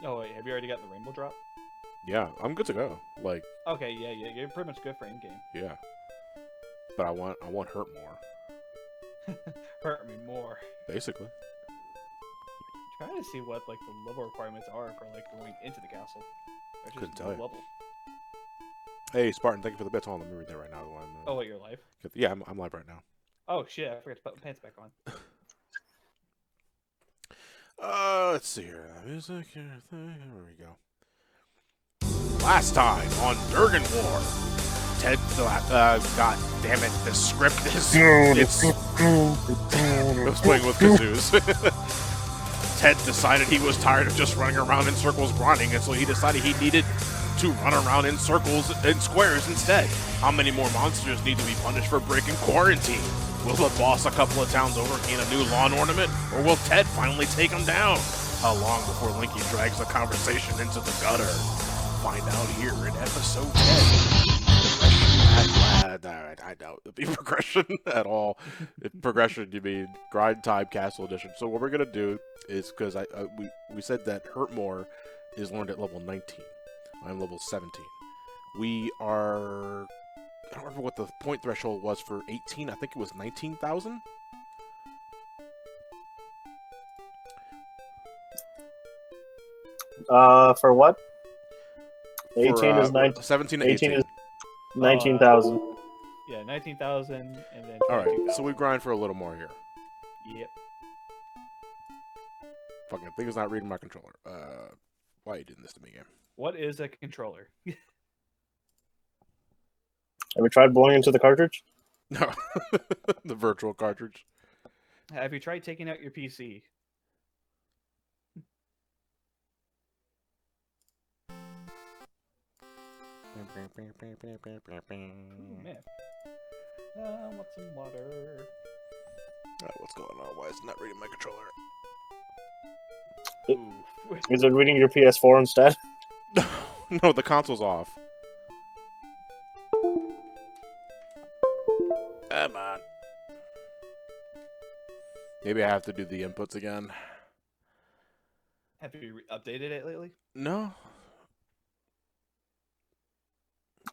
Oh wait, have you already gotten the rainbow drop? Yeah, I'm good to go. Like, Okay, yeah, you're pretty much good for in game. yeah. But I want hurt more. Hurt me more. Basically. Trying to see what like the level requirements are for like going into the castle. Or just Couldn't tell no you. level. Hey, Spartan, thank you for the bits. Hold on, let me read that right now. Oh wait, you're live. Yeah, I'm live right now. Oh shit, I forgot to put my pants back on. Let's see here. Music here. There we go. Last time on Durgan War, Ted. God damn it! The script is. It's. I was playing with kazoos. Ted decided he was tired of just running around in circles grinding, and so he decided he needed to run around in circles and squares instead. How many more monsters need to be punished for breaking quarantine? Will the boss a couple of towns over gain a new lawn ornament, or will Ted finally take him down? How long before Linky drags the conversation into the gutter? Find out here in episode 10. I doubt it'll be progression at all. If progression, you mean grind time castle edition. So what we're gonna do is, because we said that Hurt More is learned at level 19. I'm level 17. We are. I don't remember what the point threshold was for 18. I think it was 19,000. For what? For, 18 is 19. 17 to 18 18. is 19,000. Yeah, 19,000 and then. All right, 22,000. so we grind for a little more here. Yep. Fucking thing is not reading my controller. Why are you doing this to me, game? What is a controller? Have we tried blowing into the cartridge? No, the virtual cartridge. Have you tried taking out your PC? Ooh, man. I want some water. What's going on? Why is it not reading my controller? Ooh. Is it reading your PS4 instead? No, the console's off. Come on. Maybe I have to do the inputs again. Have you updated it lately? No.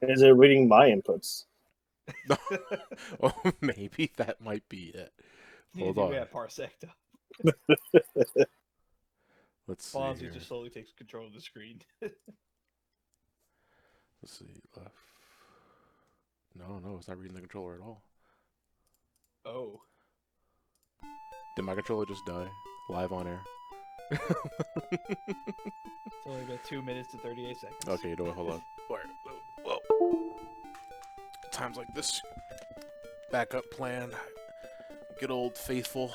Is it reading my inputs? Oh, maybe that might be it. Hold on. Yeah, Parsecta. Let's see Fonzie here. just slowly takes control of the screen. Let's see. Left. No, it's not reading the controller at all. Oh. Did my controller just die? Live on air. It's only been 2 minutes and 38 seconds. Okay, you know what? Hold on. Whoa. Times like this. Backup plan. Good old Faithful.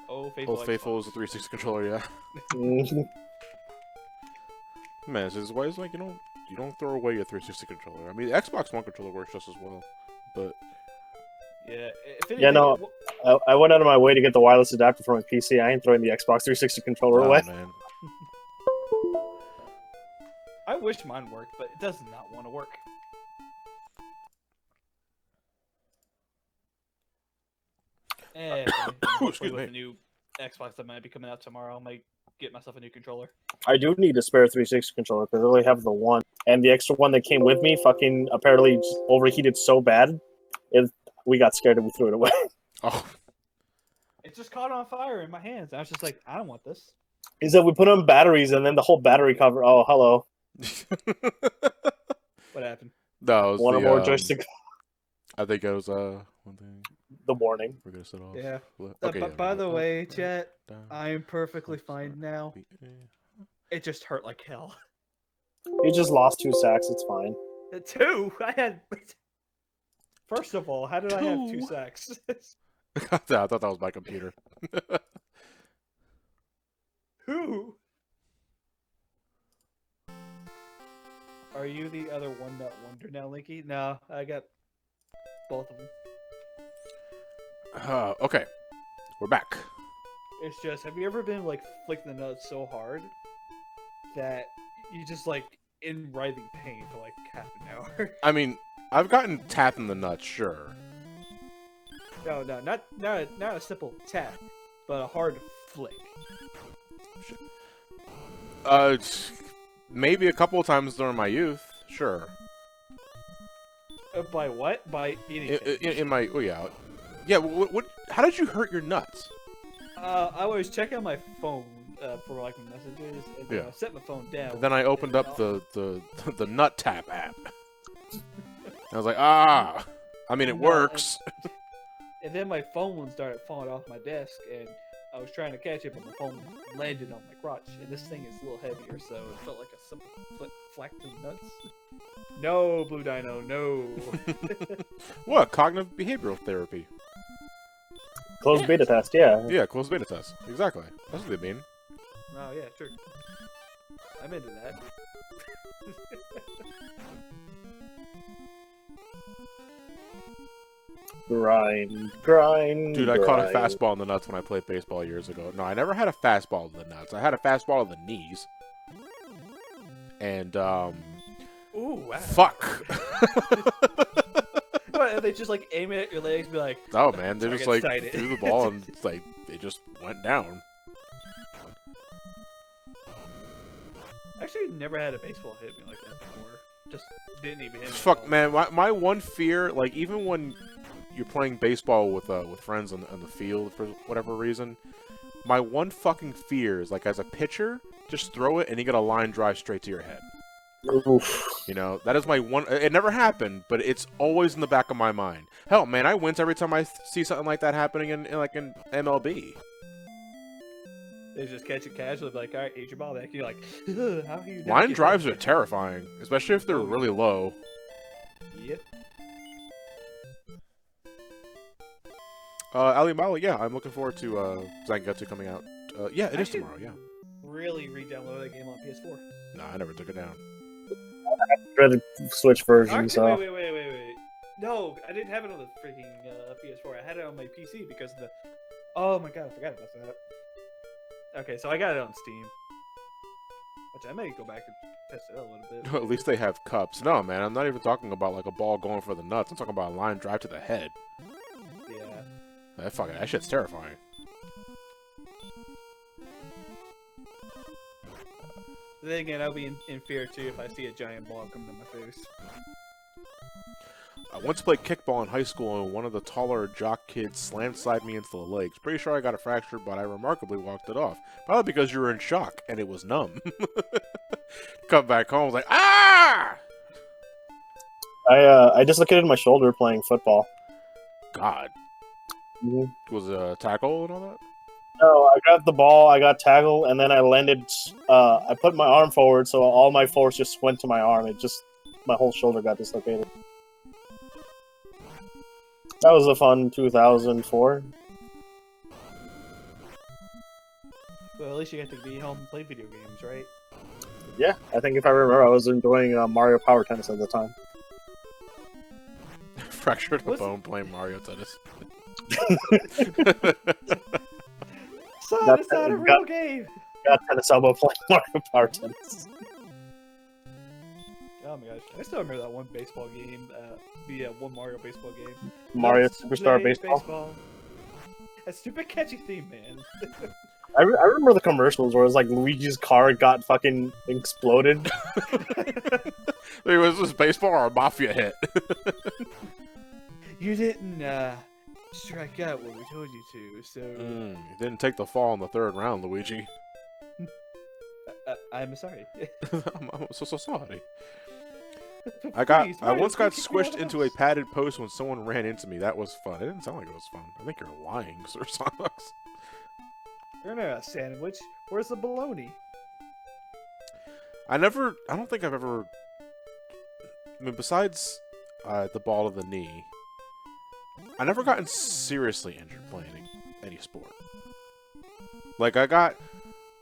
Oh, Faithful. Old Faithful is a 360 controller, yeah. Man, this is why it's like, you don't throw away your 360 controller. I mean, the Xbox One controller works just as well, but Yeah. If anything, Yeah, no. I went out of my way to get the wireless adapter for my PC. I ain't throwing the Xbox 360 controller away. man. I wish mine worked, but it does not want to work. Excuse me. The new Xbox that might be coming out tomorrow. I might get myself a new controller. I do need a spare 360 controller because I only have the one. And the extra one that came with me fucking apparently just overheated so bad, we got scared and we threw it away. Oh. It just caught on fire in my hands. I was just like, I don't want this. Is that we put on batteries and then the whole battery cover. Oh, hello. What happened? No, it was One or the, more joystick. I think it was one thing. The warning. We're gonna set off. Yeah. Okay. By the way, chat, I am perfectly fine now. It just hurt like hell. You just lost 2 sacks. It's fine. 2? I had. First of all, how did I have 2 sacks? I thought that was my computer. Who? Are you the other one that wonder now, Linky? No, I got both of them. Okay, we're back. It's just, have you ever been like flicking the nuts so hard that you just like in writhing pain for like half an hour? I mean, I've gotten tapped in the nuts, sure. No, not a simple tap, but a hard flick. Maybe a couple of times during my youth. Sure. By what? By eating. In my yeah. What? How did you hurt your nuts? I was checking my phone for like messages, and then Yeah. I set my phone down. And then I opened up the Nut Tap app. I was like, ah. I mean, it No, works. And then my phone started falling off my desk, and I was trying to catch it, but my phone landed on my crotch. And this thing is a little heavier, so it felt like a simple flack to the nuts. No, Blue Dino, no. What? Cognitive behavioral therapy. Closed beta test, yeah. Yeah, closed beta test. Exactly. That's what they mean. Oh yeah, sure. I'm into that. Grind. Dude, I caught a grind. fastball in the nuts when I played baseball years ago. No, I never had a fastball in the nuts. I had a fastball in the knees. And, Ooh, wow. fuck. What, they just like aim it at your legs, be like, Oh, man, they So I just, get like, excited. threw the ball and, like, they just went down. actually never had a baseball hit me like that before. Just didn't even hit me. at Fuck, all. man, my one fear, like, even when you're playing baseball with friends on the field for whatever reason, my one fucking fear is, like, as a pitcher, just throw it and you get a line drive straight to your head. Oof. You know, that is my one. It never happened, but it's always in the back of my mind. Hell, man, I wince every time I see something like that happening in MLB. They just catch it casually, be like, all right, eat your ball back. You're like, how are you? not Line get drives hit? are terrifying, especially if they're really low. Yep. Ali Mali, yeah, I'm looking forward to Zangetsu coming out. Yeah, it I is should- tomorrow. Yeah. Really re-download that game on PS4. No, I never took it down. Read the Switch version, Actually, so. wait. No, I didn't have it on the freaking PS4. I had it on my PC because of the. Oh my god, I forgot about that. Okay, so I got it on Steam. Which I may go back and test it out a little bit. At least they have cups. No, man, I'm not even talking about like a ball going for the nuts. I'm talking about a line drive to the head. Yeah. That shit's terrifying. Then again, I'll be in fear too if I see a giant ball come to my face. I once played kickball in high school, and one of the taller jock kids slammed me into the legs. Pretty sure I got a fracture, but I remarkably walked it off. Probably because you were in shock, and it was numb. Come back home, I was like, ah! I dislocated my shoulder playing football. God. Mhm. Was it a tackle and all that? No, I got the ball, I got tackled, and then I landed. I put my arm forward, so all my force just went to my arm. My whole shoulder got dislocated. That was a fun 2004. Well, at least you get to be home and play video games, right? Yeah, I think if I remember, I was enjoying Mario Power Tennis at the time. Fractured a Was- bone playing Mario Tennis. Son, Got- it's not a got- real game! Got tennis elbow playing Mario Power Tennis. Oh my gosh, I still remember that one baseball game, the one Mario baseball game. Mario Let's Superstar play Baseball. That stupid catchy theme, man. I remember the commercials where it was like Luigi's car got fucking exploded. Wait, was this baseball or a mafia hit? You didn't strike out when we told you to, so You didn't take the fall in the third round, Luigi. I'm sorry. I'm so sorry. Please, I Mario, once got please kick me out of squished the into a house. padded post when someone ran into me. That was fun. It didn't sound like it was fun. I think you're lying, Sir Sonics. You're not a sandwich. Where's the bologna? I don't think I've ever. I mean, besides the ball to the knee, I never gotten seriously injured playing any sport. Like I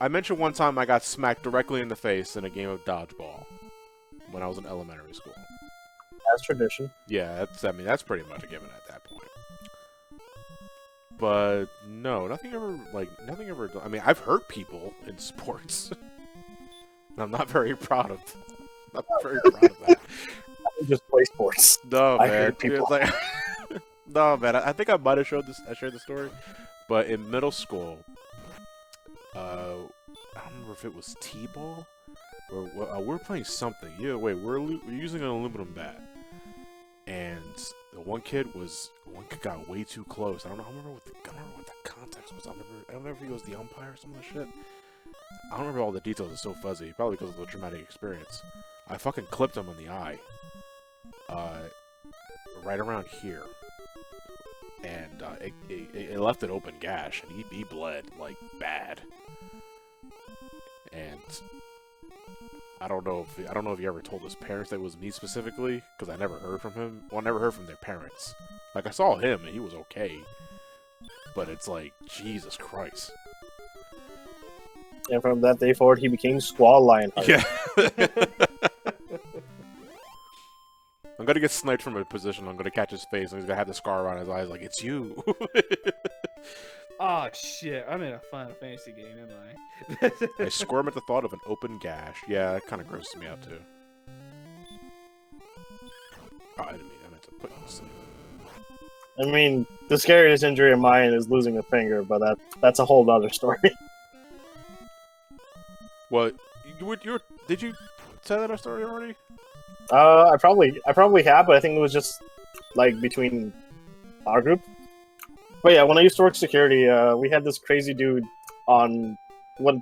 mentioned one time I got smacked directly in the face in a game of dodgeball when I was in elementary school. As tradition. Yeah, that's pretty much a given at that point. But no, nothing ever. I mean, I've hurt people in sports. And I'm not very proud of. Not very proud of that. I just play sports. No, I man. hurt people. It's like, no, man. I think I might have shared the story, but in middle school, I don't remember if it was T-ball or we're playing something. Either way, we're using an aluminum bat, and the one kid got way too close. I don't remember what the context was. I don't remember if he was the umpire or some of the shit. I don't remember all the details. It's so fuzzy, probably because of the traumatic experience. I fucking clipped him on the eye, right around here. And it left an open gash, and he bled like bad. And I don't know if he ever told his parents that it was me specifically, because I never heard from him. Well, I never heard from their parents. Like, I saw him and he was okay, but it's like, Jesus Christ. And from that day forward, he became Squall Lionheart. Yeah. I'm gonna get sniped from a position. I'm gonna catch his face, and he's gonna have the scar around his eyes, like, it's you. Oh shit! I'm in a Final Fantasy game, am I? I squirm at the thought of an open gash. Yeah, that kind of grosses me out too. Oh, I didn't mean. I meant to put it in sleep. I mean, the scariest injury of mine is losing a finger, but that's a whole other story. What? Did you tell that story already? I probably have, but I think it was just like between our group. But yeah, when I used to work security, we had this crazy dude on what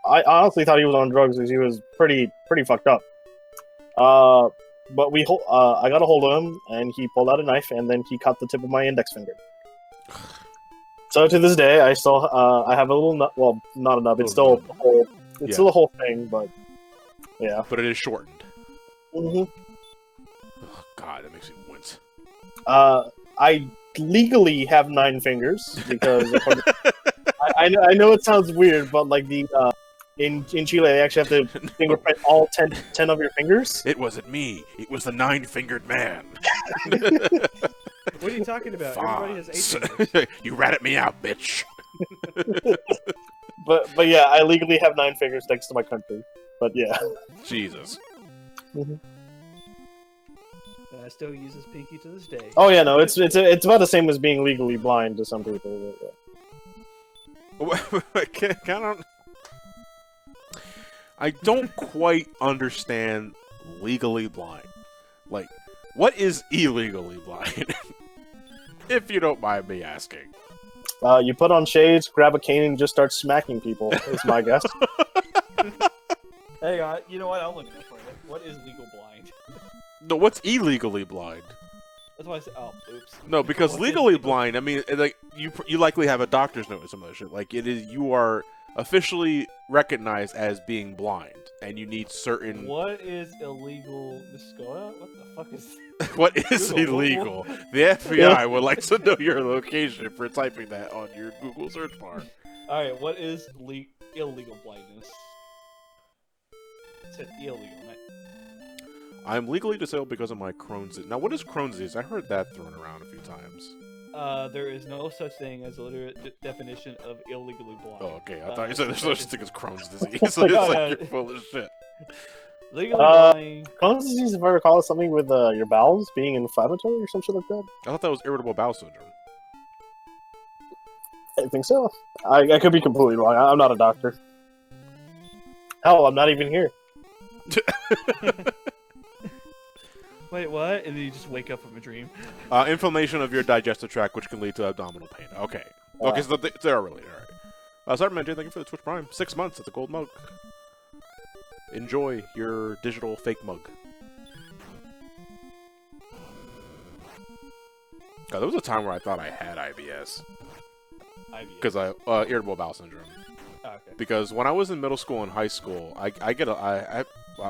I honestly thought he was on drugs because he was pretty fucked up. But I got a hold of him, and he pulled out a knife, and then he cut the tip of my index finger. So to this day, I still I have a little nub. Well, not a nub. It's still a whole. It's still a whole thing, but yeah. But it is shortened. Mm-hmm. Oh, God, that makes me wince. I legally have 9 fingers because I know it sounds weird, but like the in Chile they actually have to fingerprint all 10 of your fingers. It wasn't me. It was the 9-fingered man. What are you talking about? Everybody has 8 fingers. You ratted me out, bitch. But yeah, I legally have 9 fingers next to my country. But yeah. Jesus. I still use his pinky to this day. Oh yeah, no, it's about the same as being legally blind to some people. I don't quite understand legally blind. Like, what is illegally blind? If you don't mind me asking. You put on shades, grab a cane, and just start smacking people. Is my guess. Hey, you know what? I'll look it up for you. What is legal blind? No, what's illegally blind? That's why I said, oh, oops. No, because legally blind, I mean, like you likely have a doctor's note or some other shit. Like you are officially recognized as being blind, and you need certain. What is illegal, Miscoa? What the fuck is? What is illegal? The FBI would like to know your location for typing that on your Google search bar. All right, what is illegal blindness? It said illegal. Right? I'm legally disabled because of my Crohn's disease. Now, what is Crohn's disease? I heard that thrown around a few times. There is no such thing as a literate definition of illegally blind. Oh, okay. I thought you said there's no such thing as Crohn's disease. It's Oh, like you're full of shit. Legally blind. Crohn's disease, if I recall, is something with your bowels being inflammatory or some shit like that. I thought that was irritable bowel syndrome. I think so. I could be completely wrong. I'm not a doctor. Hell, I'm not even here. Wait, what? And then you just wake up from a dream. Inflammation of your digestive tract, which can lead to abdominal pain. Okay. Okay, so they are related. All right. Cyberman, thank you for the Twitch Prime. 6 months at the gold mug. Enjoy your digital fake mug. God, there was a time where I thought I had IBS. Because irritable bowel syndrome. Oh, okay. Because when I was in middle school and high school, I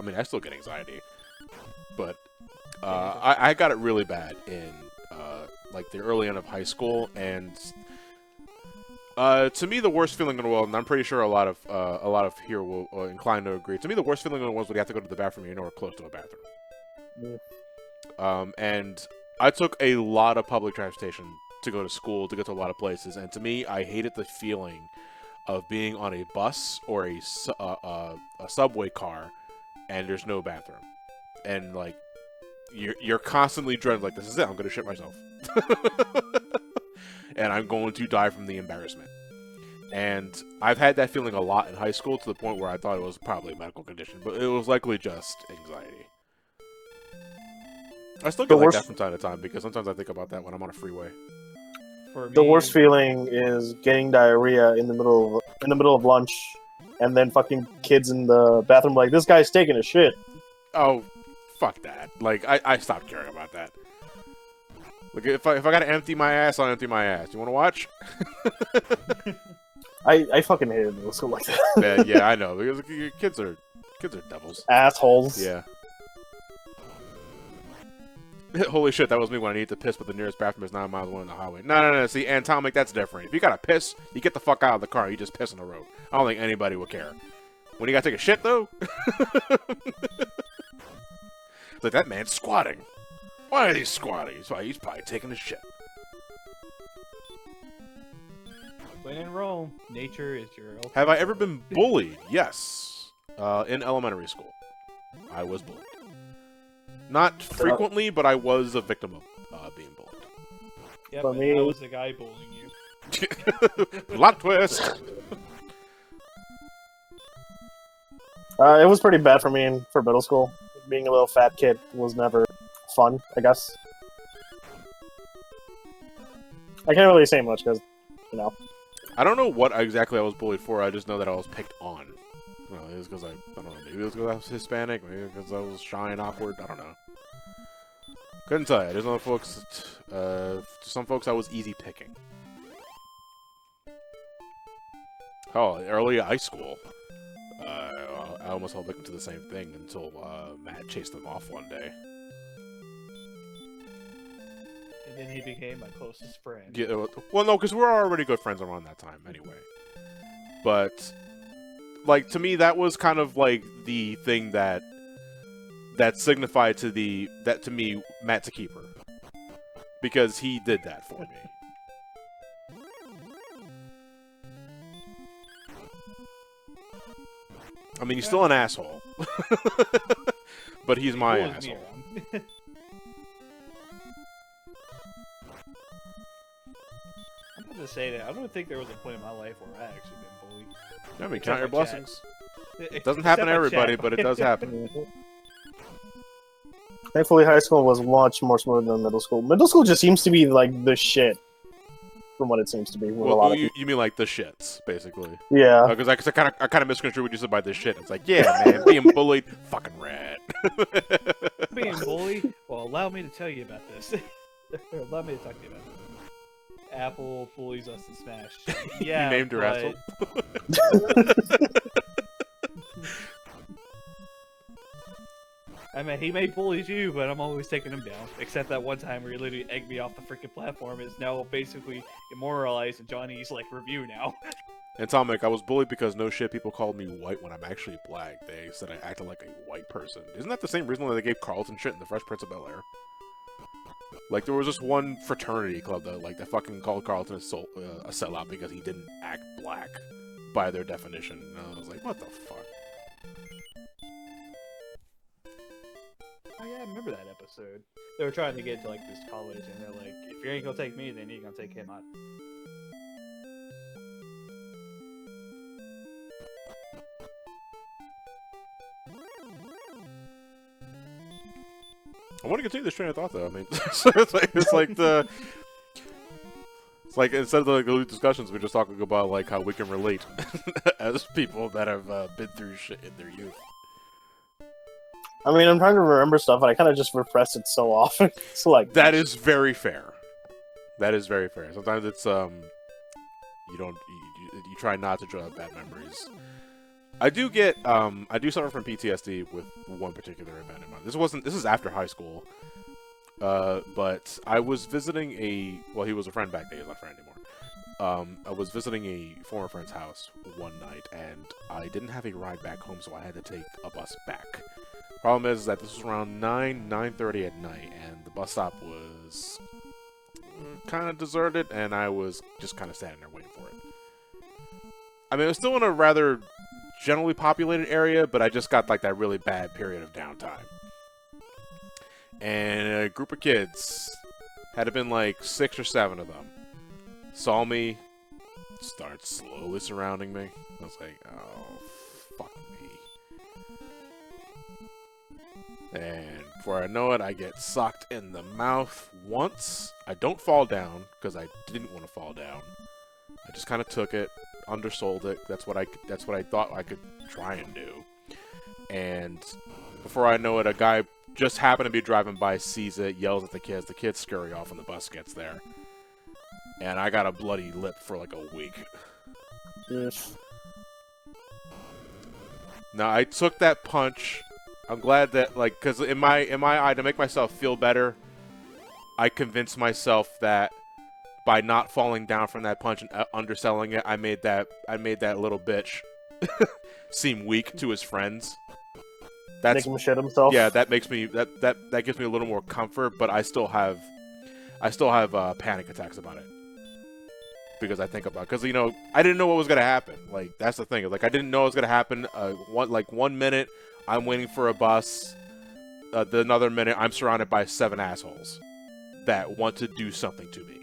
mean, I still get anxiety, but I got it really bad in like the early end of high school, and to me the worst feeling in the world, and I'm pretty sure a lot of here will incline to agree. To me, the worst feeling in the world is when you have to go to the bathroom and you're nowhere close to a bathroom. Yeah. And I took a lot of public transportation to go to school, to get to a lot of places, and to me, I hated the feeling of being on a bus or a subway car, and there's no bathroom, and like you're constantly dreading, like, this is it, I'm gonna shit myself, and I'm going to die from the embarrassment. And I've had that feeling a lot in high school to the point where I thought it was probably a medical condition, but it was likely just anxiety. I still get like that from time to time because sometimes I think about that when I'm on a freeway. For me, The worst feeling is getting diarrhea in the middle of lunch, and then fucking kids in the bathroom like, this guy's taking a shit. Oh, fuck that. Like, I stopped caring about that. Like, if I gotta empty my ass, I'll empty my ass. You wanna watch? I fucking hated middle school like that. Yeah, I know. Because kids are devils. Assholes. Yeah. Holy shit, that was me when I needed to piss, but the nearest bathroom is 9 miles away on the highway. No. See, Atomic, that's different. If you gotta piss, you get the fuck out of the car. You just piss on the road. I don't think anybody would care. When you gotta take a shit, though? Like, that man's squatting. Why are they squatting? He's probably taking a shit. when in Rome, nature is your ultimate. Have I ever been bullied? Yes. In elementary school. I was bullied. Not frequently, but I was a victim of being bullied. Yeah, For but me- I was the guy bullying you. Plot twist! It was pretty bad for me for middle school. Being a little fat kid was never fun, I guess. I can't really say much because, you know. I don't know what exactly I was bullied for, I just know that I was picked on. Well, it was because I don't know, maybe it was because I was Hispanic, maybe because I was shy and awkward, I don't know. Couldn't tell you, there's other folks, some folks I was easy picking. Oh, early high school. I almost fell victim to the same thing until Matt chased them off one day. And then he became my closest friend. Yeah, well, no, because we're already good friends around that time anyway. But, like, to me, that was kind of like the thing that signified to me, Matt's a keeper. Because he did that for me. I mean, he's still an asshole. But he's my Bullies me asshole. around. I'm about to say that I don't think there was a point in my life where I actually been bullied. I mean, Except count your my chat. blessings. It doesn't happen to everybody, but it does happen. Thankfully, high school was much more smooth than middle school. Middle school just seems to be like the shit, from what it seems to be. With a lot Well, of you mean like the shits, basically. yeah. Because I kind of misconstrued what you said by this shit. It's like, yeah, man, being bullied, fucking rad. Being bullied? Well, allow me to tell you about this. Allow me to talk to you about this. Apple bullies us in Smash. Yeah, You named your but- asshole. I mean, he may bully you, but I'm always taking him down. Except that one time where he literally egged me off the freaking platform is now basically immoralized in Johnny's like review now. Atomic, I was bullied because no shit, people called me white when I'm actually black. They said I acted like a white person. Isn't that the same reason why they gave Carlton shit in the Fresh Prince of Bel-Air? Like, there was just one fraternity club that fucking called Carlton a sellout because he didn't act black by their definition. And I was like, what the fuck? Oh yeah, I remember that episode. They were trying to get to like this college, and they're like, "If you ain't gonna take me, then you ain't gonna take him out." I want to continue this train of thought, though. I mean, it's like instead of like the discussions, we're just talking about like how we can relate as people that have been through shit in their youth. I mean, I'm trying to remember stuff, and I kind of just repress it so often. So like That is very fair. That is very fair. Sometimes it's you try not to draw bad memories. I do suffer from PTSD with one particular event in mind. This is after high school. But I was visiting he was a friend back then, he's not a friend anymore. I was visiting a former friend's house one night, and I didn't have a ride back home, so I had to take a bus back. Problem is that this was around 9:30 at night, and the bus stop was kind of deserted, and I was just kind of standing there waiting for it. I mean, it was still in a rather generally populated area, but I just got like that really bad period of downtime. And a group of kids, had it been like 6 or 7 of them, saw me, starts slowly surrounding me. I was like, oh, fuck me. And before I know it, I get socked in the mouth once. I don't fall down, because I didn't want to fall down. I just kind of took it, undersold it. That's what I thought I could try and do. And before I know it, a guy just happened to be driving by, sees it, yells at the kids scurry off, and the bus gets there. And I got a bloody lip for like a week. Yes. Now, I took that punch. I'm glad that, like, because in my eye, to make myself feel better, I convinced myself that by not falling down from that punch and underselling it, I made that little bitch seem weak to his friends. Make him shit himself. Yeah, that makes me that gives me a little more comfort, but I still have panic attacks about it. Because I think about, because I didn't know what was gonna happen. Like, that's the thing. Like, I didn't know it was gonna happen. 1 minute I'm waiting for a bus. The another minute I'm surrounded by 7 assholes that want to do something to me,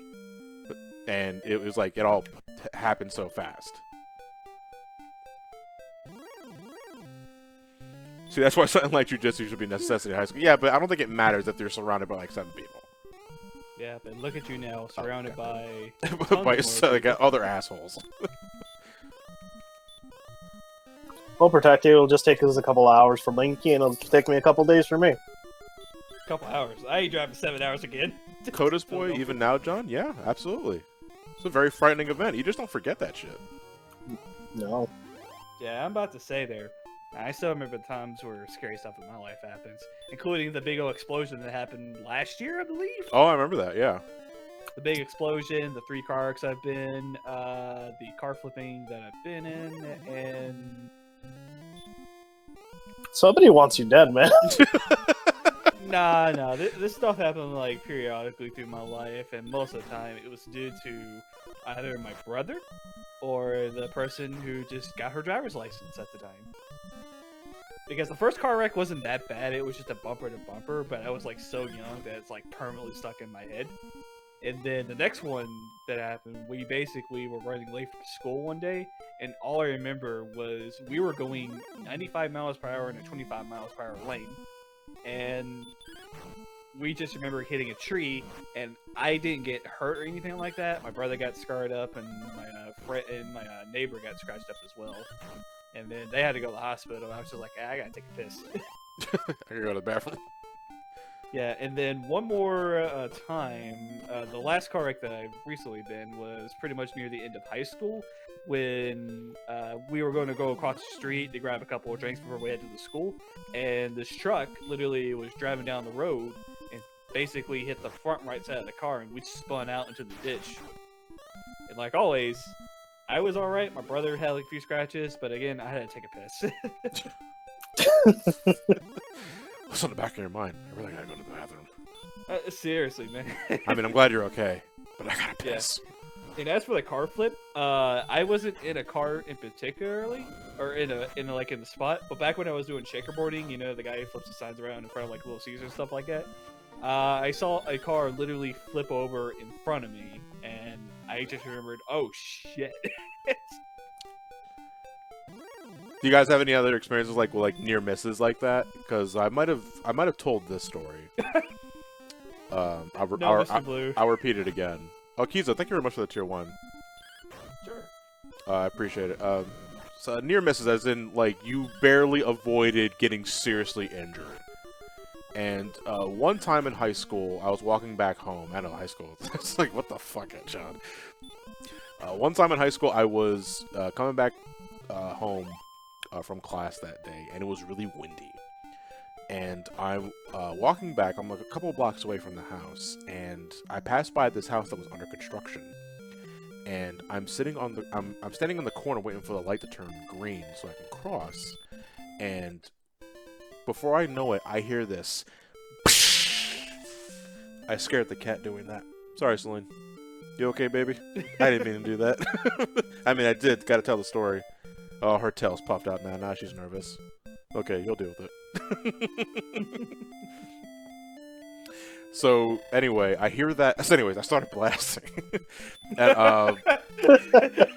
and it was like it all happened so fast. See, that's why something like jujitsu should be a necessity in high school. Yeah, but I don't think it matters if you're surrounded by like 7 people. Yeah, but look at you now, surrounded by by other assholes. We'll protect you. It'll just take us a couple hours for Linky, and it'll take me a couple days for me. Couple hours. I ain't driving 7 hours again. Coda's boy, even now, John? Yeah, absolutely. It's a very frightening event. You just don't forget that shit. No. Yeah, I'm about to say there. I still remember the times where scary stuff in my life happens, including the big old explosion that happened last year, I believe. Oh, I remember that, yeah. The big explosion, the 3 car wrecks I've been, the car flipping that I've been in, and... Somebody wants you dead, man. Nah, this stuff happened, like, periodically through my life, and most of the time it was due to either my brother or the person who just got her driver's license at the time. Because the first car wreck wasn't that bad, it was just a bumper to bumper, but I was like so young that it's like permanently stuck in my head. And then the next one that happened, we basically were running late for school one day, and all I remember was we were going 95 miles per hour in a 25 miles per hour lane. And we just remember hitting a tree, and I didn't get hurt or anything like that. My brother got scarred up, and my neighbor got scratched up as well. And then they had to go to the hospital. I was just like, I gotta take a piss. I gotta go to the bathroom. Yeah, and then one more time, the last car wreck that I've recently been was pretty much near the end of high school, when we were going to go across the street to grab a couple of drinks before we head to the school, and this truck literally was driving down the road and basically hit the front right side of the car, and we spun out into the ditch. And like always, I was alright, my brother had like a few scratches, but again, I had to take a piss. What's on the back of your mind? I really gotta go to the bathroom. Seriously, man. I mean, I'm glad you're okay, but I gotta piss. Yeah. And as for the car flip, I wasn't in a car in particularly, or in the spot, but back when I was doing checkerboarding, the guy who flips the signs around in front of like Little Caesars and stuff like that, I saw a car literally flip over in front of me, and I just remembered, oh shit. Do you guys have any other experiences like near misses like that? Because I might have told this story. I'll repeat it again. Oh, Kiza, thank you very much for the tier 1. Sure. I appreciate it. So near misses, as in like you barely avoided getting seriously injured. And one time in high school, I was walking back home. I know high school. It's like, what the fuck, John? One time in high school, I was coming back home from class that day, and it was really windy. And I'm walking back. I'm like a couple blocks away from the house, and I passed by this house that was under construction. And I'm standing on the corner waiting for the light to turn green so I can cross. And before I know it, I hear this. I scared the cat doing that. Sorry, Celine. You okay, baby? I didn't mean to do that. I mean, I did. Gotta tell the story. Oh, her tail's puffed out now. Now she's nervous. Okay, you'll deal with it. So anyway, I hear that. So anyways, I started blasting. And, no,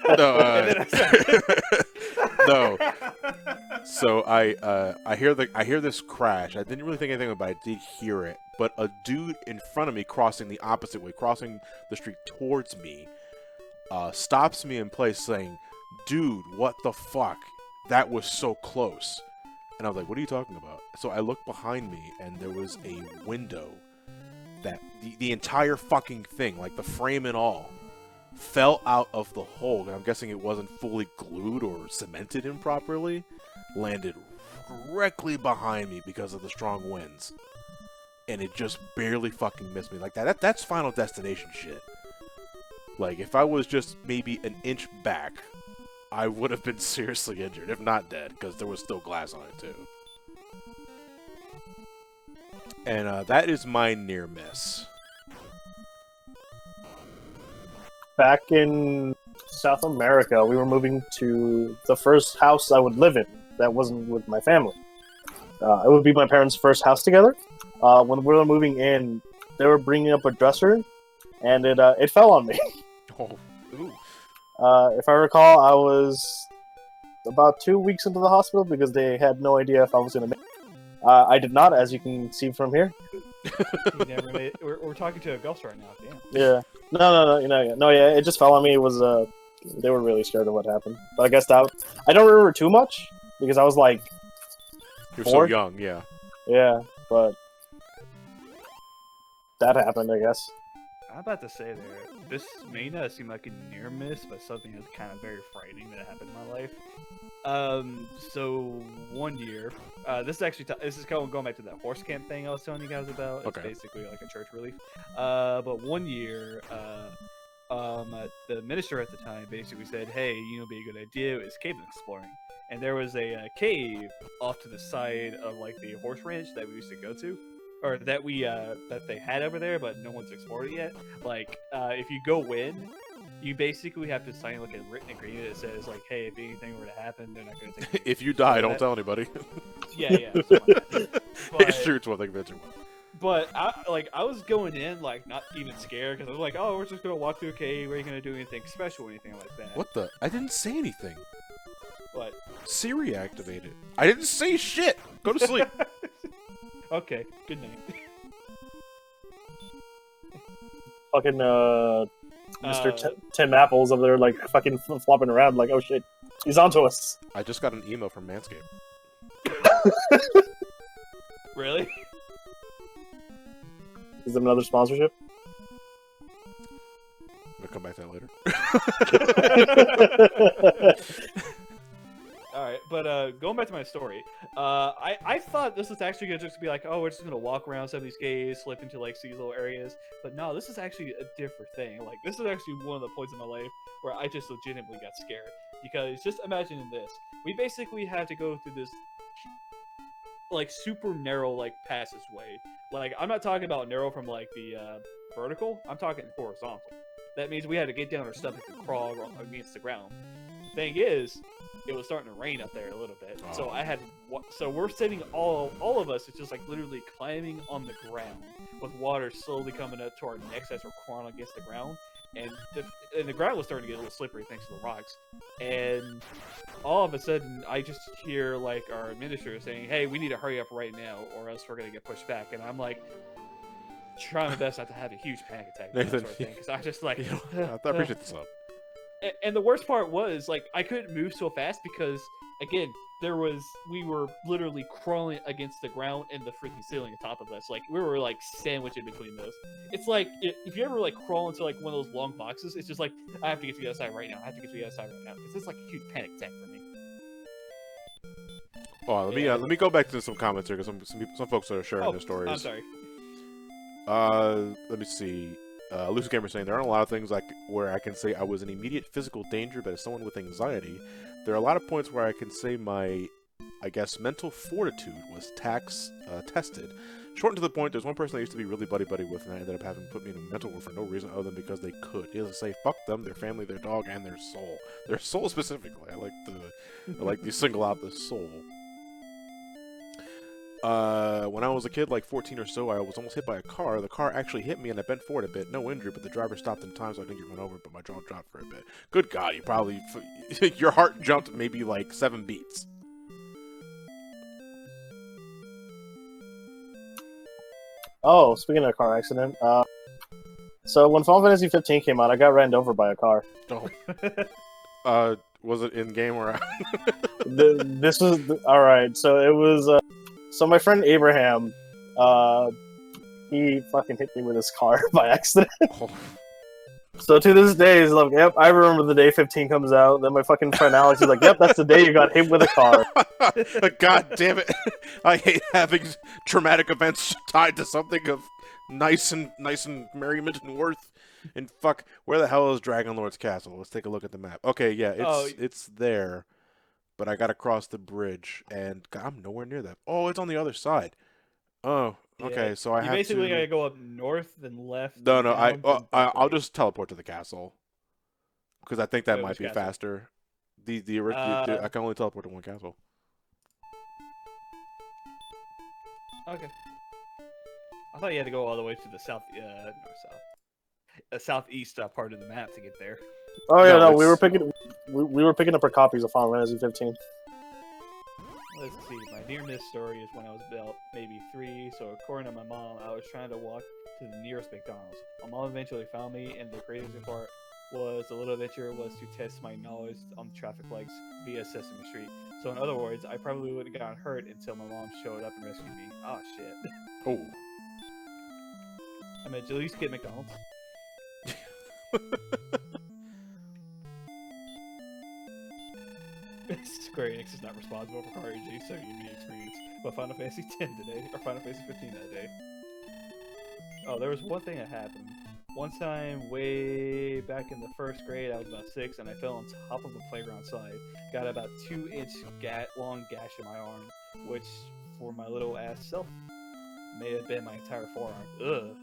And then I started- no. So I hear this crash. I didn't really think anything about it. I did hear it, but a dude in front of me crossing the opposite way, crossing the street towards me, stops me in place, saying, "Dude, what the fuck? That was so close." And I was like, "What are you talking about?" So I looked behind me, and there was a window that the entire fucking thing, like the frame and all, fell out of the hole. And I'm guessing it wasn't fully glued or cemented in properly. Landed directly behind me because of the strong winds. And it just barely fucking missed me. Like that's Final Destination shit. Like, if I was just maybe an inch back, I would have been seriously injured, if not dead, because there was still glass on it too. And that is my near miss. Back in South America, we were moving to the first house I would live in that wasn't with my family. It would be my parents' first house together. When we were moving in, they were bringing up a dresser, and it fell on me. Oh, ooh. If I recall, I was about 2 weeks into the hospital because they had no idea if I was going to make it. I did not, as you can see from here. You never made. We're talking to a ghost right now. Damn. Yeah. No. Yeah, it just fell on me. It was they were really scared of what happened. But I guess that I don't remember too much because I was like, You're 4? so young, yeah. yeah, but that happened, I guess. I'm about to say there, this may not seem like a near miss, but something that's kind of very frightening that happened in my life. So one year, this is actually this is going back to that horse camp thing I was telling you guys about. It's Okay. basically like a church relief. But one year, the minister at the time basically said, "Hey, be a good idea is cave exploring." And there was a cave off to the side of like the horse ranch that we used to go to. Or that that they had over there, but no one's explored it yet. Like, if you go in, you basically have to sign like a written agreement that says like, hey, if anything were to happen, they're not going to take. If you die, don't that. tell anybody. Yeah, something like that. It's true, it's one thing, bitch. But I was going in like not even scared because I was like, oh, we're just gonna walk through a cave. We ain't gonna do anything special or anything like that. What the? I didn't say anything. What? Siri activated. I didn't say shit. Go to sleep. Okay. Good night. Fucking Mr. Tim Apples over there, like fucking flopping around, like, oh shit, he's onto us. I just got an email from Manscaped. Really? Is there another sponsorship? I'm gonna come back to that later. All right, but going back to my story, I thought this was actually gonna just be like, oh, we're just gonna walk around some of these caves, slip into like these little areas, but no, this is actually a different thing. Like, this is actually one of the points in my life where I just legitimately got scared because just imagine this: we basically had to go through this like super narrow like passageway. Like, I'm not talking about narrow from like the vertical. I'm talking horizontal. That means we had to get down our stomach and crawl against the ground. Thing is, it was starting to rain up there a little bit, so I had. So we're sitting all of us. It's just like literally climbing on the ground with water slowly coming up to our necks as we're crawling against the ground, and the ground was starting to get a little slippery thanks to the rocks. And all of a sudden, I just hear like our administrator saying, "Hey, we need to hurry up right now, or else we're gonna get pushed back." And I'm like, trying my best not to have a huge panic attack, that sort of thing, because I just like. I appreciate this up. And the worst part was, like, I couldn't move so fast because, again, we were literally crawling against the ground and the freaking ceiling on top of us. Like, we were, like, sandwiched in between those. It's like, if you ever, like, crawl into, like, one of those long boxes, it's just like, I have to get to the other side right now. I have to get to the other side right now. It's just, like, a huge panic attack for me. Oh, let me go back to some comments here, because some folks are sharing their stories. I'm sorry. Let me see. Lucy Gamer saying there aren't a lot of things where I can say I was in immediate physical danger, but as someone with anxiety, there are a lot of points where I can say my, I guess, mental fortitude was tested. Shortened to the point, there's one person I used to be really buddy with, and I ended up having to put me in a mental ward for no reason other than because they could. He doesn't say fuck them, their family, their dog, and their soul. Their soul specifically. I like to single out the soul. When I was a kid, like 14 or so, I was almost hit by a car. The car actually hit me and I bent forward a bit. No injury, but the driver stopped in time so I didn't get run over, but my jaw dropped for a bit. Good God, you probably... your heart jumped maybe like 7 beats. Oh, speaking of a car accident, so when Final Fantasy 15 came out, I got ran over by a car. Oh. Was it in game or out? This was all right. So it was. So my friend Abraham, he fucking hit me with his car by accident. Oh. So to this day, he's like, "Yep, I remember the day 15 comes out." Then my fucking friend Alex is like, "Yep, that's the day you got hit with a car." God damn it! I hate having traumatic events tied to something of nice and merriment and worth. And fuck, where the hell is Dragon Lord's castle? Let's take a look at the map. Okay, yeah, it's there, but I gotta cross the bridge, and God, I'm nowhere near that. Oh, it's on the other side. Oh, okay, Yeah. so I You have basically to. gotta go up north, then left. No, then no, down, then back I'll right. just teleport to the castle because I think that Wait, might which be castle? faster. I can only teleport to one castle. Okay. I thought you had to go all the way to the south, southeast part of the map to get there. Oh yeah, No, no, we were it's- picking up our copies of Final Fantasy 15. Let's see. My near miss story is when I was about maybe 3. So according to my mom, I was trying to walk to the nearest McDonald's. My mom eventually found me, and the craziest part was the little adventure was to test my knowledge on traffic lights via Sesame Street. So in other words, I probably would have gotten hurt until my mom showed up and rescued me. Oh shit! Oh. I mean, at least get McDonald's. Square Enix is not responsible for car AG, so you may experience but Final Fantasy X today, or Final Fantasy 15 that day. Oh, there was one thing that happened. One time, way back in the 1st grade, I was about 6, and I fell on top of a playground slide. Got about 2-inch long gash in my arm, which, for my little ass self, may have been my entire forearm. Ugh.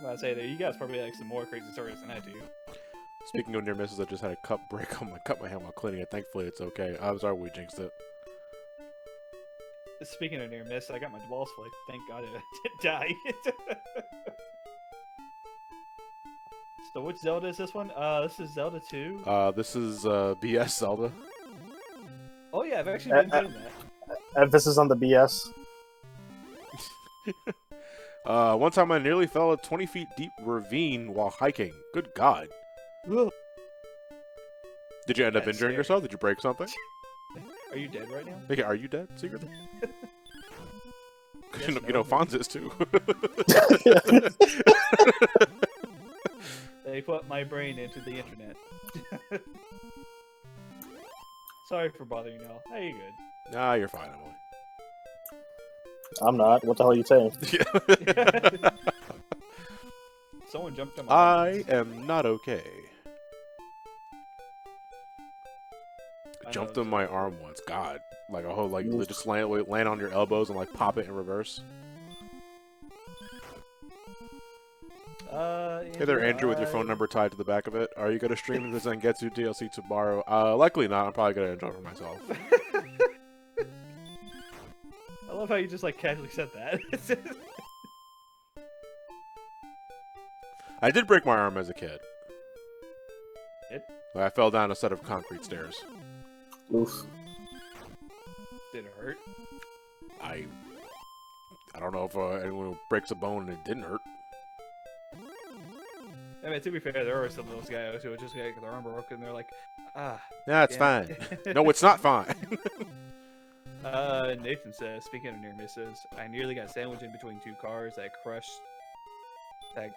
I say that you guys probably like some more crazy stories than I do. Speaking of near misses, I just had a cup break on cut my hand while cleaning it. Thankfully, it's okay. I'm sorry we jinxed it. Speaking of near miss, I got my balls flicked. Thank God I didn't die. So which Zelda is this one? This is Zelda 2. This is BS Zelda. Oh yeah, I've actually been playing that. Emphasis on the BS. One time I nearly fell a 20 feet deep ravine while hiking. Good God. Ugh. Did you end up That's injuring scary. yourself? Did you break something? Are you dead right now? Okay, are you dead secretly? Yes, you no. know, Fonz is too. They put my brain into the internet. Sorry for bothering y'all. Hey, you good? Nah, you're fine, Emily. I'm not. What the hell are you saying? Someone jumped on my I am not okay. I know, Jumped it's on my arm once. God. Like a whole, like, you just land on your elbows and, like, pop it in reverse. Hey there, Andrew, with your phone number tied to the back of it. Are you going to stream the Zangetsu DLC tomorrow? Likely not. I'm probably going to enjoy it for myself. I love how you just like casually said that. I did break my arm as a kid. Did? I fell down a set of concrete stairs. Oof. Did it hurt? I don't know if anyone who breaks a bone and it didn't hurt. I mean, to be fair, there are some of those guys who are just get their arm broken and they're like, ah. Nah, it's damn fine. it." No, it's not fine. Nathan says, speaking of near misses, I nearly got sandwiched in between 2 cars that crushed. That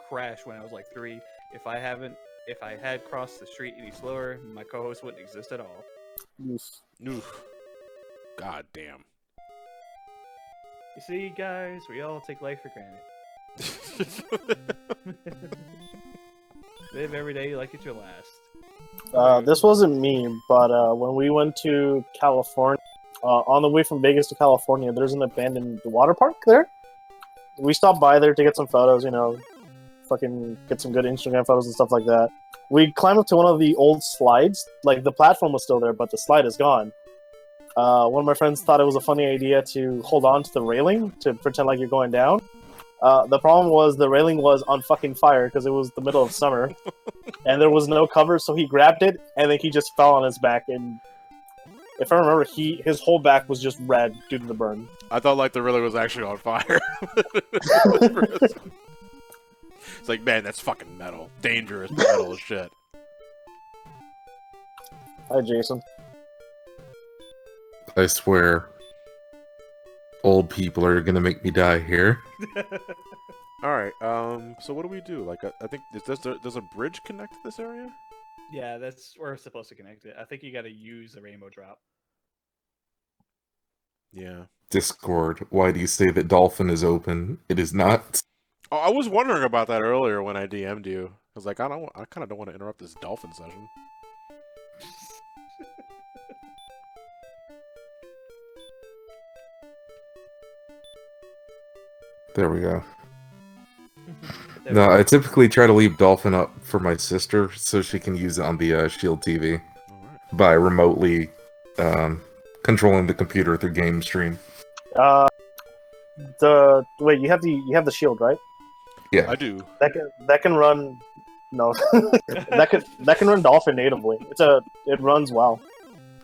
crashed when I was like 3. If I had crossed the street any slower, my co-host wouldn't exist at all. Oof. Oof. God damn. You see, guys, we all take life for granted. Live every day like it's your last. This wasn't me, but when we went to California, on the way from Vegas to California, there's an abandoned water park there. We stopped by there to get some photos, you know, fucking get some good Instagram photos and stuff like that. We climbed up to one of the old slides. Like, the platform was still there, but the slide is gone. one of my friends thought it was a funny idea to hold on to the railing to pretend like you're going down. The problem was the railing was on fucking fire because it was the middle of summer, and there was no cover. So he grabbed it, and then he just fell on his back. And if I remember, his whole back was just red due to the burn. I thought like the railing was actually on fire. It's like, man, that's fucking metal. Dangerous metal as shit. Hi, Jason. I swear, old people are gonna make me die here. All right. So what do we do? Like, I think does a bridge connect to this area? Yeah, that's where we're supposed to connect it. I think you got to use a rainbow drop. Yeah. Discord, why do you say that Dolphin is open? It is not. Oh, I was wondering about that earlier when I DM'd you. I was like, I kind of don't want to interrupt this dolphin session. There we go. There No, we go. I typically try to leave Dolphin up for my sister so she can use it on the Shield TV All right. by remotely controlling the computer through game stream. Wait, you have the shield, right? Yeah. I do. That can run. No, that can run Dolphin natively. It runs well.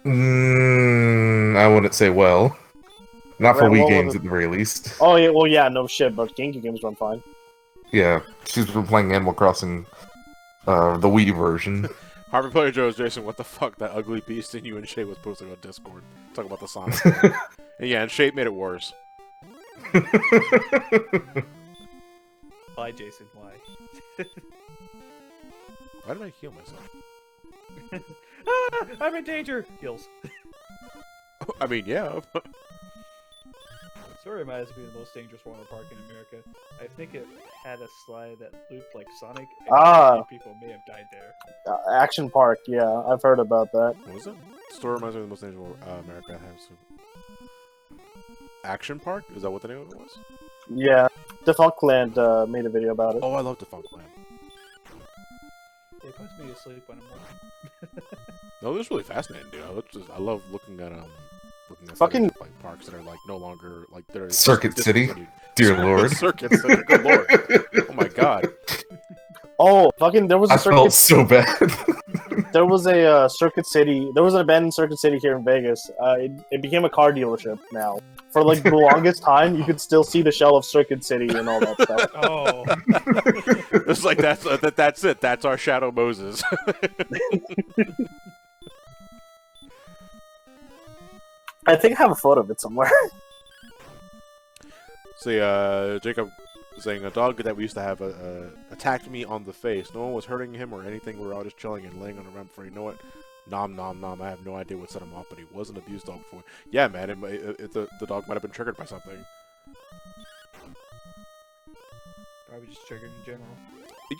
I wouldn't say well. Not for Well, Wii what games was it? at the very least. Oh yeah, well yeah, no shit, but GameCube games run fine. Yeah, she's been playing Animal Crossing, the Wii version. Harvey Player Joe's Jason, what the fuck? That ugly beast thing you and Shay was posting on Discord. Talk about the Sonic thing. And yeah, and Shape made it worse. Why, Jason? Why? Why did I heal myself? Ah, I'm in danger. Heals. I mean, yeah. Story reminds me of the most dangerous water park in America. I think it had a slide that looped like Sonic. And Ah. people may have died there. Action Park, yeah, I've heard about that. What was it? Story reminds me of the most dangerous America has. Action Park? Is that what the name of it was? Yeah, Defunctland made a video about it. Oh, I love Defunctland. It puts me to sleep when I'm working. No, this is really fascinating, dude. I love looking at Fucking- like parks that are like no longer like they're Circuit City? discontinued. Dear Lord. Circuit City, good lord. Oh my god. Oh, fucking! There was a I felt so bad. There was a Circuit City. There was an abandoned Circuit City here in Vegas. It became a car dealership now. For like the longest time, you could still see the shell of Circuit City and all that stuff. Oh, It's like that's it. That's our Shadow Moses. I think I have a photo of it somewhere. See, Jacob saying a dog that we used to have attacked me on the face. No one was hurting him or anything. We were all just chilling and laying on the ground before you know it. Nom nom nom. I have no idea what set him off, but he was an abused dog before. Yeah, man. The dog might have been triggered by something. probably just triggered in general.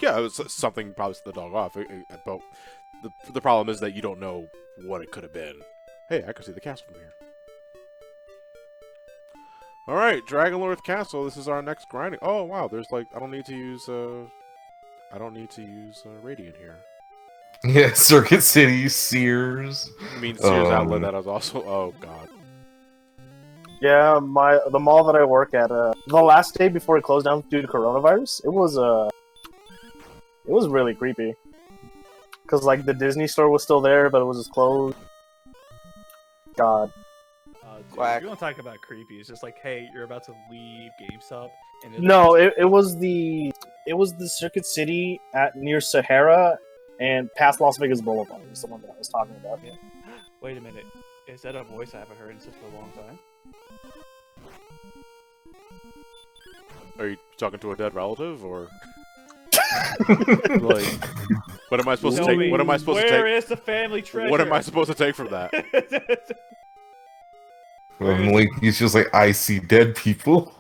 Yeah, it was something probably set the dog off. But the problem is that you don't know what it could have been. Hey, I can see the castle from here. All right, Dragonlord Castle. This is our next grinding. Oh wow, there's like I don't need to use Radiant here. Yeah, Circuit City, Sears. I mean Sears Outlet. That was also. Oh god. Yeah, the mall that I work at. The last day before it closed down due to coronavirus, it was really creepy. Cause like the Disney store was still there, but it was just closed. God. Dude, Quack. if you want to talk about creepy, it's just like, hey, you're about to leave GameStop, and No, it was the Circuit City near Sahara and past Las Vegas Boulevard is the one that I was talking about. Yeah. Wait a minute, is that a voice I haven't heard in such a long time? Are you talking to a dead relative or? Like, what am I supposed to Tell take? me, What am I supposed to where take? is the family treasure? What am I supposed to take from that? And like, he's just like, I see dead people.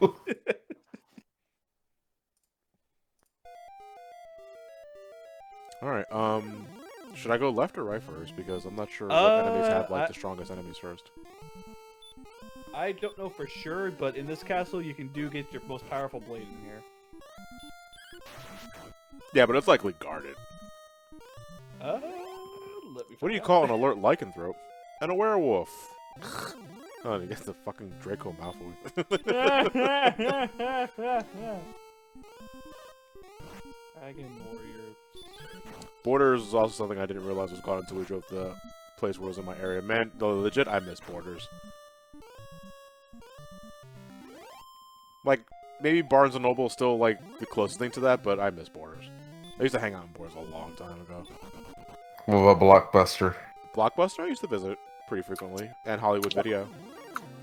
All right. Should I go left or right first? Because I'm not sure what enemies have like the strongest enemies first. I don't know for sure, but in this castle, you can get your most powerful blade in here. Yeah, but it's likely guarded. Let me What do you find call out. an alert lycanthrope? And a werewolf. Oh, he gets the fucking Draco Malfoy. Dragon Warrior. Borders is also something I didn't realize was gone until we drove the place where it was in my area. Man, legit, I miss Borders. Like, maybe Barnes & Noble is still, like, the closest thing to that, but I miss Borders. I used to hang out in Borders a long time ago. What about Blockbuster? Blockbuster, I used to visit pretty frequently, and Hollywood Video.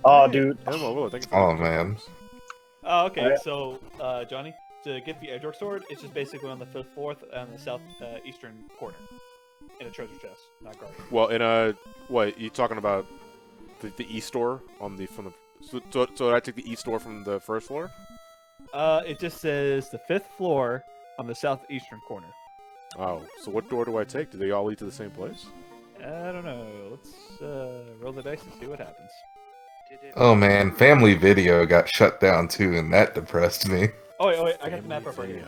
Oh, dude. And Mobile, thank you for Oh, the man. Oh, okay. Alright. So, Johnny, to get the Edgeward sword, it's just basically on the 5th floor on the south eastern corner in a treasure chest, not guarded. Well, in a what you talking about? The east door on the from the. So I take the east door from the first floor. It just says the 5th floor on the southeastern corner. Oh, so what door do I take? Do they all lead to the same place? I don't know. Let's roll the dice and see what happens. Oh man, Family Video got shut down too, and that depressed me. Oh wait, I got the map up right here.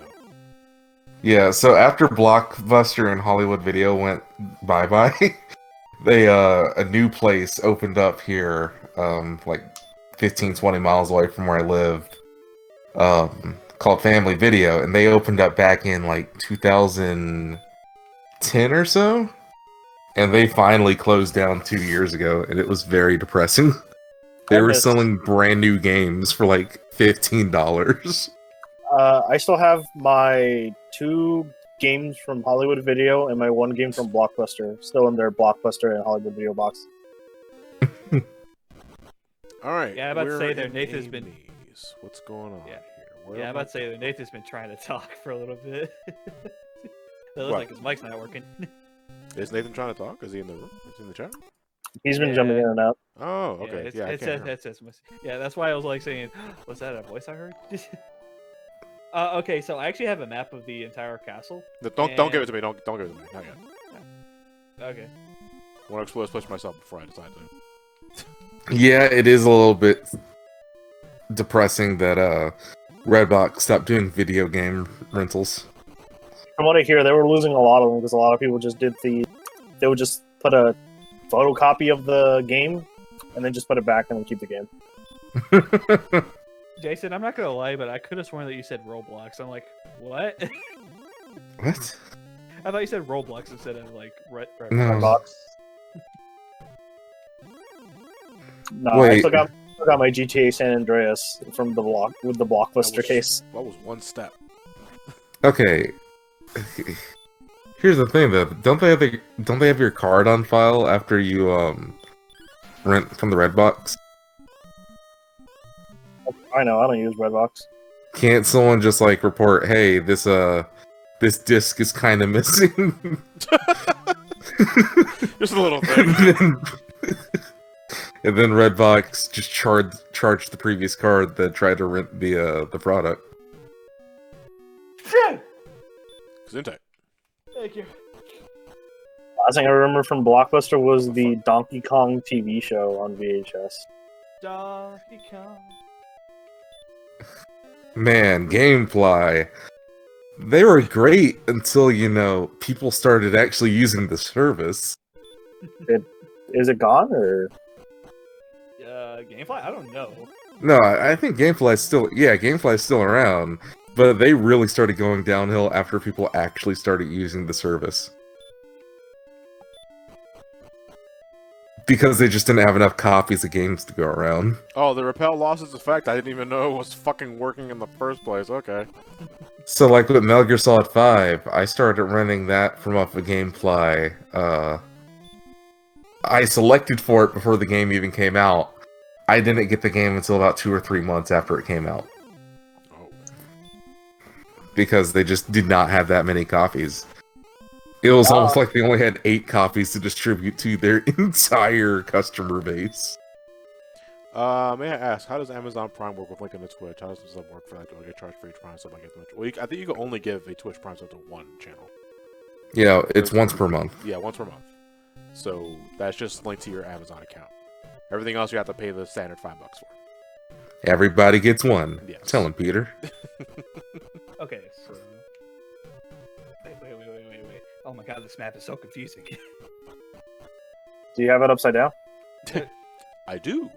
Yeah, so after Blockbuster and Hollywood Video went bye-bye, they a new place opened up here, like 15-20 miles away from where I live, called Family Video, and they opened up back in like 2010 or so, and they finally closed down 2 years ago, and it was very depressing. They were selling brand new games for like $15. I still have my 2 games from Hollywood Video and my 1 game from Blockbuster still in their Blockbuster and Hollywood Video box. All right. Yeah, I'm about to we're say there, in Nathan's been- Amy's. What's going on Yeah. here? Where Yeah, I'm am I- about to say that Nathan's been trying to talk for a little bit. It looks What? like his mic's not working. Is Nathan trying to talk? Is he in the room? Is he in the chat? He's been Yeah. jumping in and out. Oh, okay. it's, Yeah, I it can't says, hear him. it says, yeah, that's why I was like saying, was that a voice I heard? Okay, so I actually have a map of the entire castle. Don't give it to me. Don't give it to me. Not yet. Okay. I want to explore this place myself before I decide to. Yeah, it is a little bit depressing that Redbox stopped doing video game rentals. From what I hear, they were losing a lot of them because a lot of people just they would just put a photocopy of the game and then just put it back and then keep the game. Jason, I'm not gonna lie, but I could have sworn that you said Roblox. I'm like, what? What? I thought you said Roblox instead of like No. Box. No, I Wait. still got my GTA San Andreas from the Blockbuster was- case. That was one step. Okay. Here's the thing though. Don't they have your card on file after you rent from the Redbox? I know, I don't use Redbox. Can't someone just like report, hey, this disc is kind of missing? Just a little and, thing. then, and then Redbox just charged the previous card that tried to rent the product. Gesundheit. Thank you. Last thing I remember from Blockbuster was the Donkey Kong TV show on VHS. Donkey Kong. Man, Gamefly. They were great until, people started actually using the service. Is it gone or? Gamefly? I don't know. No, I think Gamefly's still around, but they really started going downhill after people actually started using the service. Because they just didn't have enough copies of games to go around. Oh, the repel lost its effect. I didn't even know it was fucking working in the first place. Okay. So, like with Metal Gear Solid 5, I started renting that from off of Gamefly. I selected for it before the game even came out. I didn't get the game until about 2 or 3 months after it came out. Oh. Because they just did not have that many copies. It was almost like they only had 8 copies to distribute to their entire customer base. May I ask, how does Amazon Prime work with linking to Twitch? How does that work for that? Do I get charged for each Prime sub I get Twitch? Well, I think you can only give a Twitch Prime sub to one channel. Yeah, it's once per month. Yeah, once per month. So that's just linked to your Amazon account. Everything else you have to pay the standard $5 for. Everybody gets one. Yes. Tell him, Peter. Okay, so. Wait. Oh my god, this map is so confusing. Do you have it upside down? I do.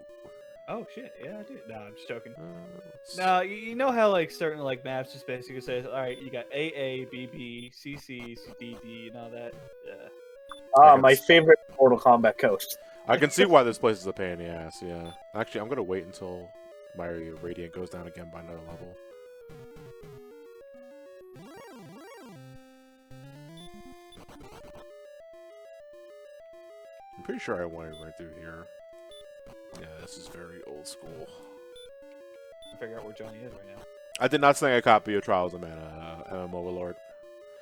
Oh shit, yeah, I do. No, I'm just joking. Let's- No, you know how like certain like maps just basically says, all right, you got A, B, B, C, C, D, D, and all that. Yeah. My favorite Mortal Kombat coast. I can see why this place is a pain in the ass. Yeah. Actually, I'm gonna wait until my radiant goes down again by another level. I'm pretty sure I went right through here. Yeah, this is very old school. Figure out where Johnny is right now. I did not snag a copy of Trials of Mana, MMO Lord.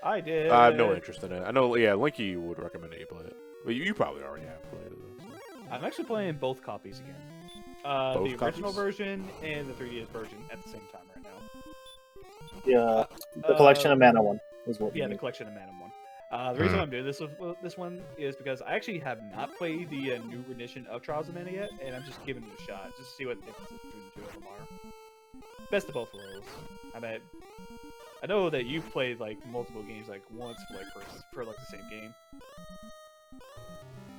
I did. I have no interest in it. I know, yeah, Linky would recommend that you play it. But you probably already have played it. So. I'm actually playing both copies again. Both The original copies? version and the 3DS version at the same time right now. Yeah, the collection of mana one is what. Yeah, we the need. collection of Mana one. The reason I'm doing this one is because I actually have not played the new rendition of Trials of Mana yet, and I'm just giving it a shot, just to see what the differences between the two of them are. Best of both worlds. I know that you've played like multiple games like once for like the same game.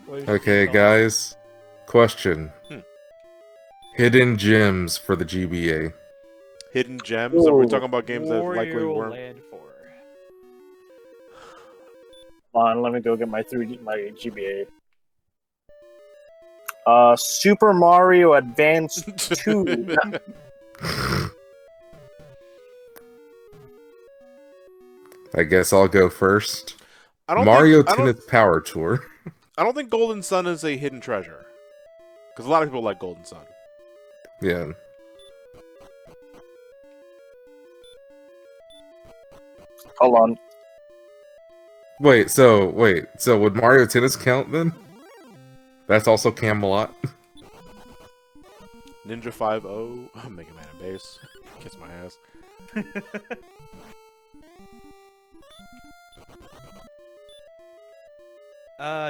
What is your Okay, thoughts? guys. Question. Hmm. Hidden gems for the GBA. Hidden gems? Are we Ooh. talking about games that likely Wario weren't? Land 4. Hold on, let me go get my GBA. Super Mario Advance 2. I guess I'll go first. I don't Mario think, I don't- Tennis Power Tour. I don't think Golden Sun is a hidden treasure. Because a lot of people like Golden Sun. Yeah. Hold on. So would Mario Tennis count then? That's also Camelot. Ninja 5-0. Mega Man and Base. Kiss my ass.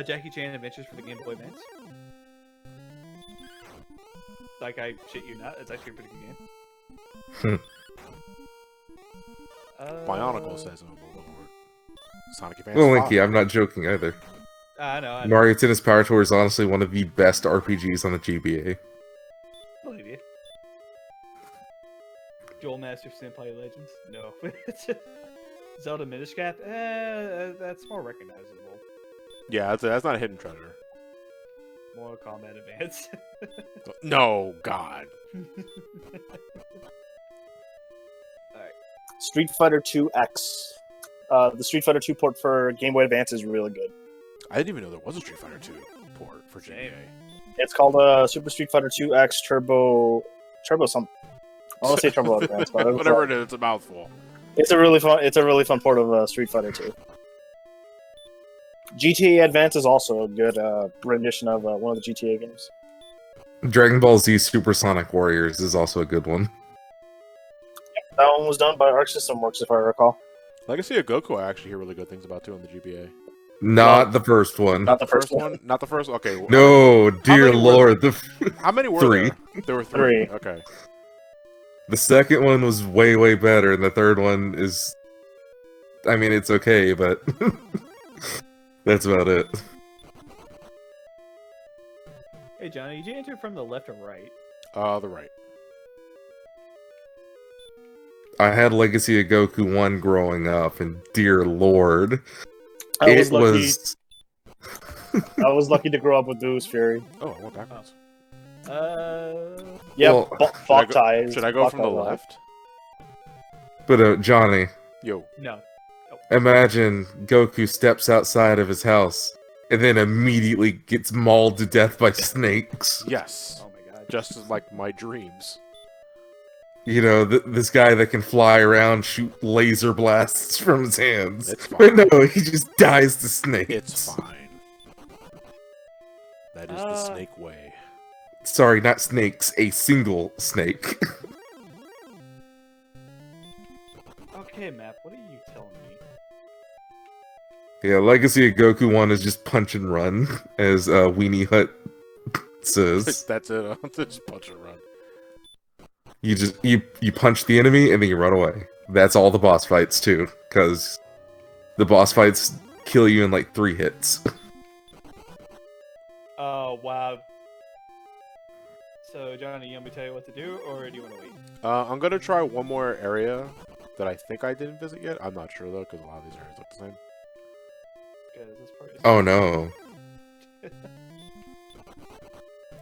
Jackie Chan Adventures for the Game Boy Advance. Like, I shit you not, it's actually a pretty good game. Bionicle says it. Sonic Advance Well, 5. Linky, I'm not joking either. I know. Mario Tennis Power Tour is honestly one of the best RPGs on the GBA. Believe you. Joel Master Senpai Legends? No. Zelda Minish Cap? That's more recognizable. Yeah, that's not a hidden treasure. Mortal Kombat Advance. No, God. Street Fighter 2 X. The Street Fighter 2 port for Game Boy Advance is really good. I didn't even know there was a Street Fighter 2 port for GBA. It's called Super Street Fighter 2 X Turbo something. I want to say Turbo Advance, but Whatever it is, it's a mouthful. It's a really fun port of Street Fighter 2. GTA Advance is also a good rendition of one of the GTA games. Dragon Ball Z Supersonic Warriors is also a good one. That one was done by Arc System Works, if I recall. Legacy of Goku, I actually hear really good things about too on the GBA. Not the first one. Not the first one. Not the first. Okay. Well, No, dear many were lord. How many were Three. there? There were three. Three. Okay. The second one was way, way better, and the third one is... I mean, it's okay, but... that's about it. Hey, Johnny, did you enter from the left or right? The right. I had Legacy of Goku 1 growing up, and dear lord, I was it lucky. was... I was lucky to grow up with Boo's Fury. Oh, I went backwards. Yeah, Well, Boktai. Should I go from the left? But, Johnny, Yo. No. imagine Goku steps outside of his house, and then immediately gets mauled to death by snakes. Yes. Oh my god. Just as like my dreams. You know, this guy that can fly around, shoot laser blasts from his hands. It's But fine. no, he just dies to snakes. It's fine. That is the snake way. Sorry, not snakes, a single snake. Okay, Map, what are you telling me? Yeah, Legacy of Goku 1 is just punch and run, as Weenie Hut says. That's it. Just punch and run. You just you punch the enemy and then you run away. That's all the boss fights too, because the boss fights kill you in like 3 hits. Oh, wow. So, Johnny, you want me to tell you what to do, or do you want to wait? I'm gonna try one more area that I think I didn't visit yet. I'm not sure though, because a lot of these areas look the same. Because this part is... Oh no.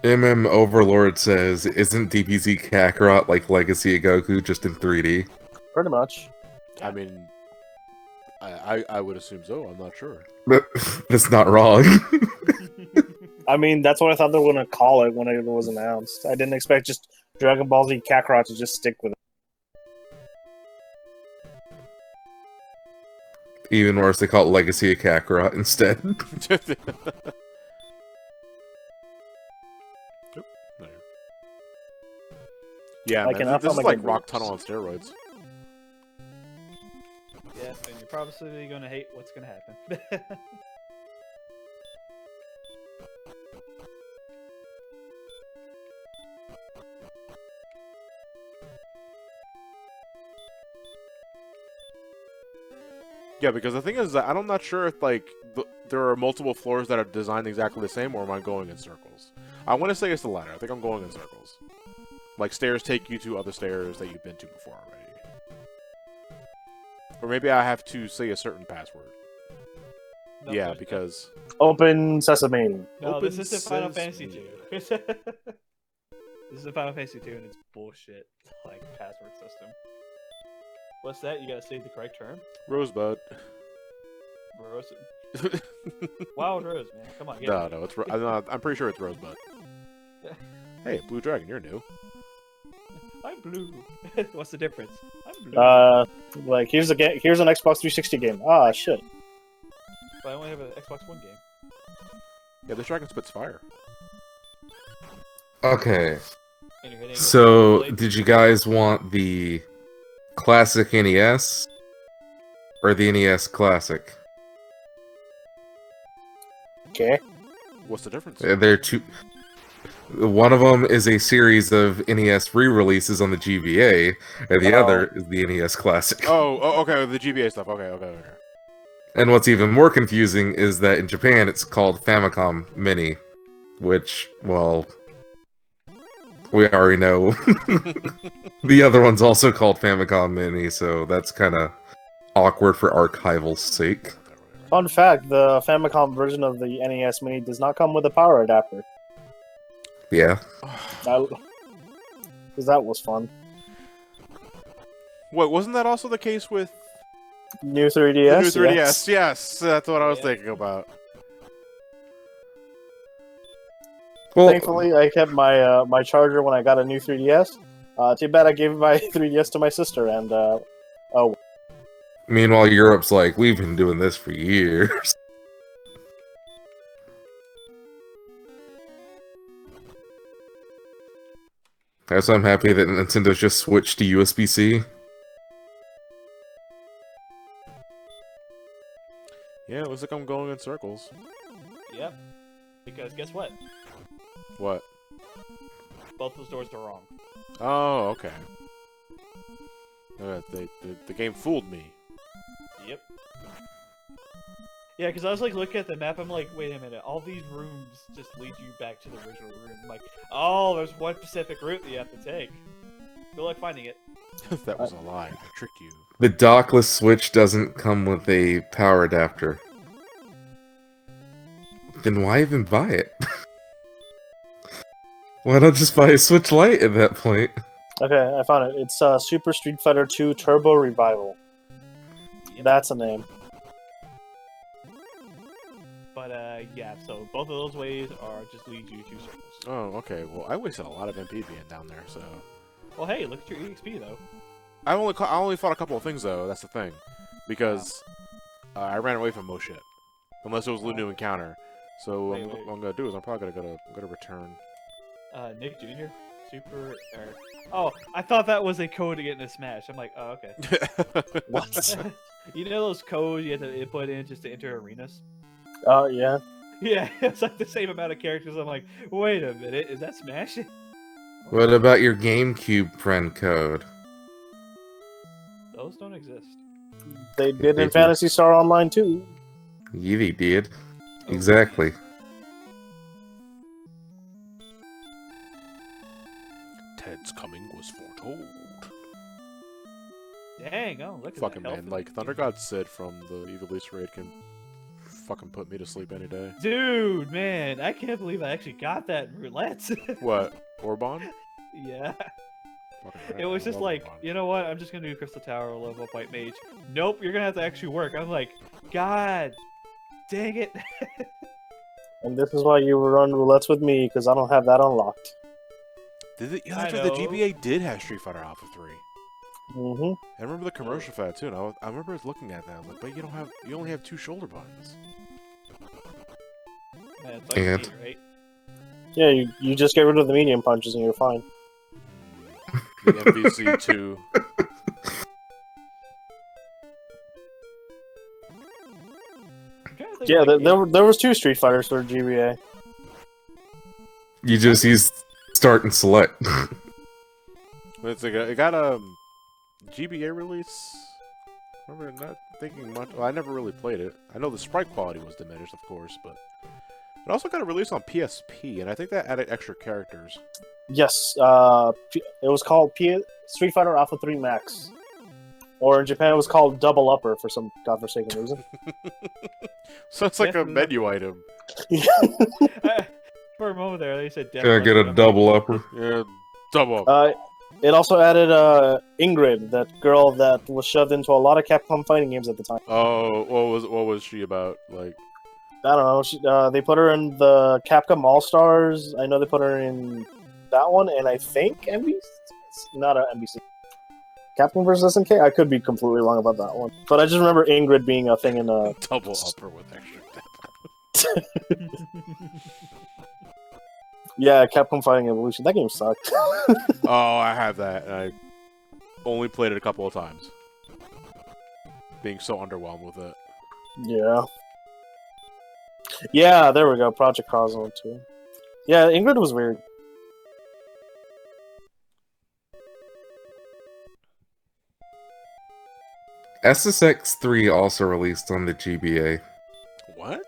MM Overlord says, isn't DBZ Kakarot like Legacy of Goku just in 3D? Pretty much. I mean, I would assume so. I'm not sure. That's not wrong. I mean, that's what I thought they were going to call it when it was announced. I didn't expect just Dragon Ball Z Kakarot to just stick with it. Even worse, they call it Legacy of Kakarot instead. Yeah, I man, cannot this is find my like game Rock groups. Tunnel on steroids. Yeah, and you're probably going to hate what's going to happen. Yeah, because the thing is that I'm not sure if like there are multiple floors that are designed exactly the same, or am I going in circles? I want to say it's the latter. I think I'm going in circles. Like stairs take you to other stairs that you've been to before already. Or maybe I have to say a certain password. No, Yeah, there's- because Open Sesame. No, Open this isn't Final says Fantasy me. 2. This is Final Fantasy 2 and it's bullshit, like, password system. What's that? You gotta say the correct term? Rosebud. Rose. Wild Rose, man. Come on, get No, it. no, it's I'm pretty sure it's Rosebud. Hey, Blue Dragon, you're new. I'm blue. What's the difference? I'm blue. Like here's an Xbox 360 game. Ah, shit. But I only have an Xbox One game. Yeah, this dragon spits fire. Okay, And you're hitting it with so a blade. did you guys want the classic NES or the NES Classic? Okay. What's the difference? They're two. One of them is a series of NES re-releases on the GBA, and the Oh. other is the NES Classic. Oh, okay, the GBA stuff. Okay. And what's even more confusing is that in Japan it's called Famicom Mini, which, well, we already know. The other one's also called Famicom Mini, so that's kind of awkward for archival's sake. Fun fact: the Famicom version of the NES Mini does not come with a power adapter. Yeah. Because that was fun. Wait, wasn't that also the case with New 3DS. the new 3DS? yes. Yes, that's what I was Yeah. thinking about. Well, Thankfully, I kept my my charger when I got a new 3DS. Too bad I gave my 3DS to my sister, and meanwhile, Europe's like, we've been doing this for years. So I'm happy that Nintendo's just switched to USB-C. Yeah, it looks like I'm going in circles. Yep. Because guess what? What? Both those doors are wrong. Oh, okay. The game fooled me. Yep. Yeah, because I was like looking at the map, I'm like, wait a minute, all these rooms just lead you back to the original room. I'm like, oh, there's one specific route that you have to take. Good luck finding it. That was a lie. I tricked you. The dockless Switch doesn't come with a power adapter. Then why even buy it? Why not just buy a Switch Lite at that point? okay, I found it. It's Super Street Fighter 2 Turbo Revival. Yep. That's a name. But yeah, so both of those ways are just lead you to circles. Oh, okay. Well, I wasted a lot of MP being down there, so Well, hey, look at your EXP though. I only fought a couple of things though. That's the thing, because I ran away from most shit, unless it was a new encounter. So Wait. what I'm gonna do is I'm probably gonna return. Nick Jr. Super. Oh, I thought that was a code to get into Smash. I'm like, oh, okay. What? You know those codes you have to put in just to enter arenas? Oh, yeah. Yeah, it's like the same amount of characters. I'm like, wait a minute, is that Smash? What about your GameCube friend code? Those don't exist. They did They in do. Phantasy Star Online too. Yevie did. Exactly. Gold. Dang, oh, look at Fucking that man, health. like Thunder God Sid from the Evil East raid can fucking put me to sleep any day. Dude, man, I can't believe I actually got that in roulette. What? Orbon? Yeah. Fucking It was I just love like, Orbon. you know what? I'm just gonna do Crystal Tower, level up White Mage. Nope, you're gonna have to actually work. I'm like, God, dang it. And this is why you run roulettes with me, because I don't have that unlocked. Did it? Yeah, I that's right. The know. GBA did have Street Fighter Alpha 3. Mm-hmm. I remember the commercial for that too. And I remember looking at that. I was like, but you only have 2 shoulder buttons. Man, it's like And- me, right? Yeah, you just get rid of the medium punches and you're fine. The MVC 2. I'm trying to think Yeah, of, like, there was 2 Street Fighters for GBA. You just use start and select. But it's like it got a GBA release. I remember not thinking much. Well, I never really played it. I know the sprite quality was diminished, of course, but it also got a release on PSP, and I think that added extra characters. Yes, it was called Street Fighter Alpha 3 Max. Or in Japan, it was called Double Upper for some godforsaken reason. So it's like a Definitely. menu item. for a moment there, they said Can I get a definitely. double upper? Yeah, double up. It also added Ingrid, that girl that was shoved into a lot of Capcom fighting games at the time. Oh, what was she about? Like, I don't know. They put her in the Capcom All Stars. I know they put her in that one, and I think NBC, not a NBC. Capcom vs SNK. I could be completely wrong about that one, but I just remember Ingrid being a thing in double upper with extra. yeah, Capcom Fighting Evolution. That game sucked. Oh, I have that, and I only played it a couple of times. Being so underwhelmed with it. Yeah. Yeah, there we go. Project Cosmo too. Yeah, Ingrid was weird. SSX 3 also released on the GBA. What?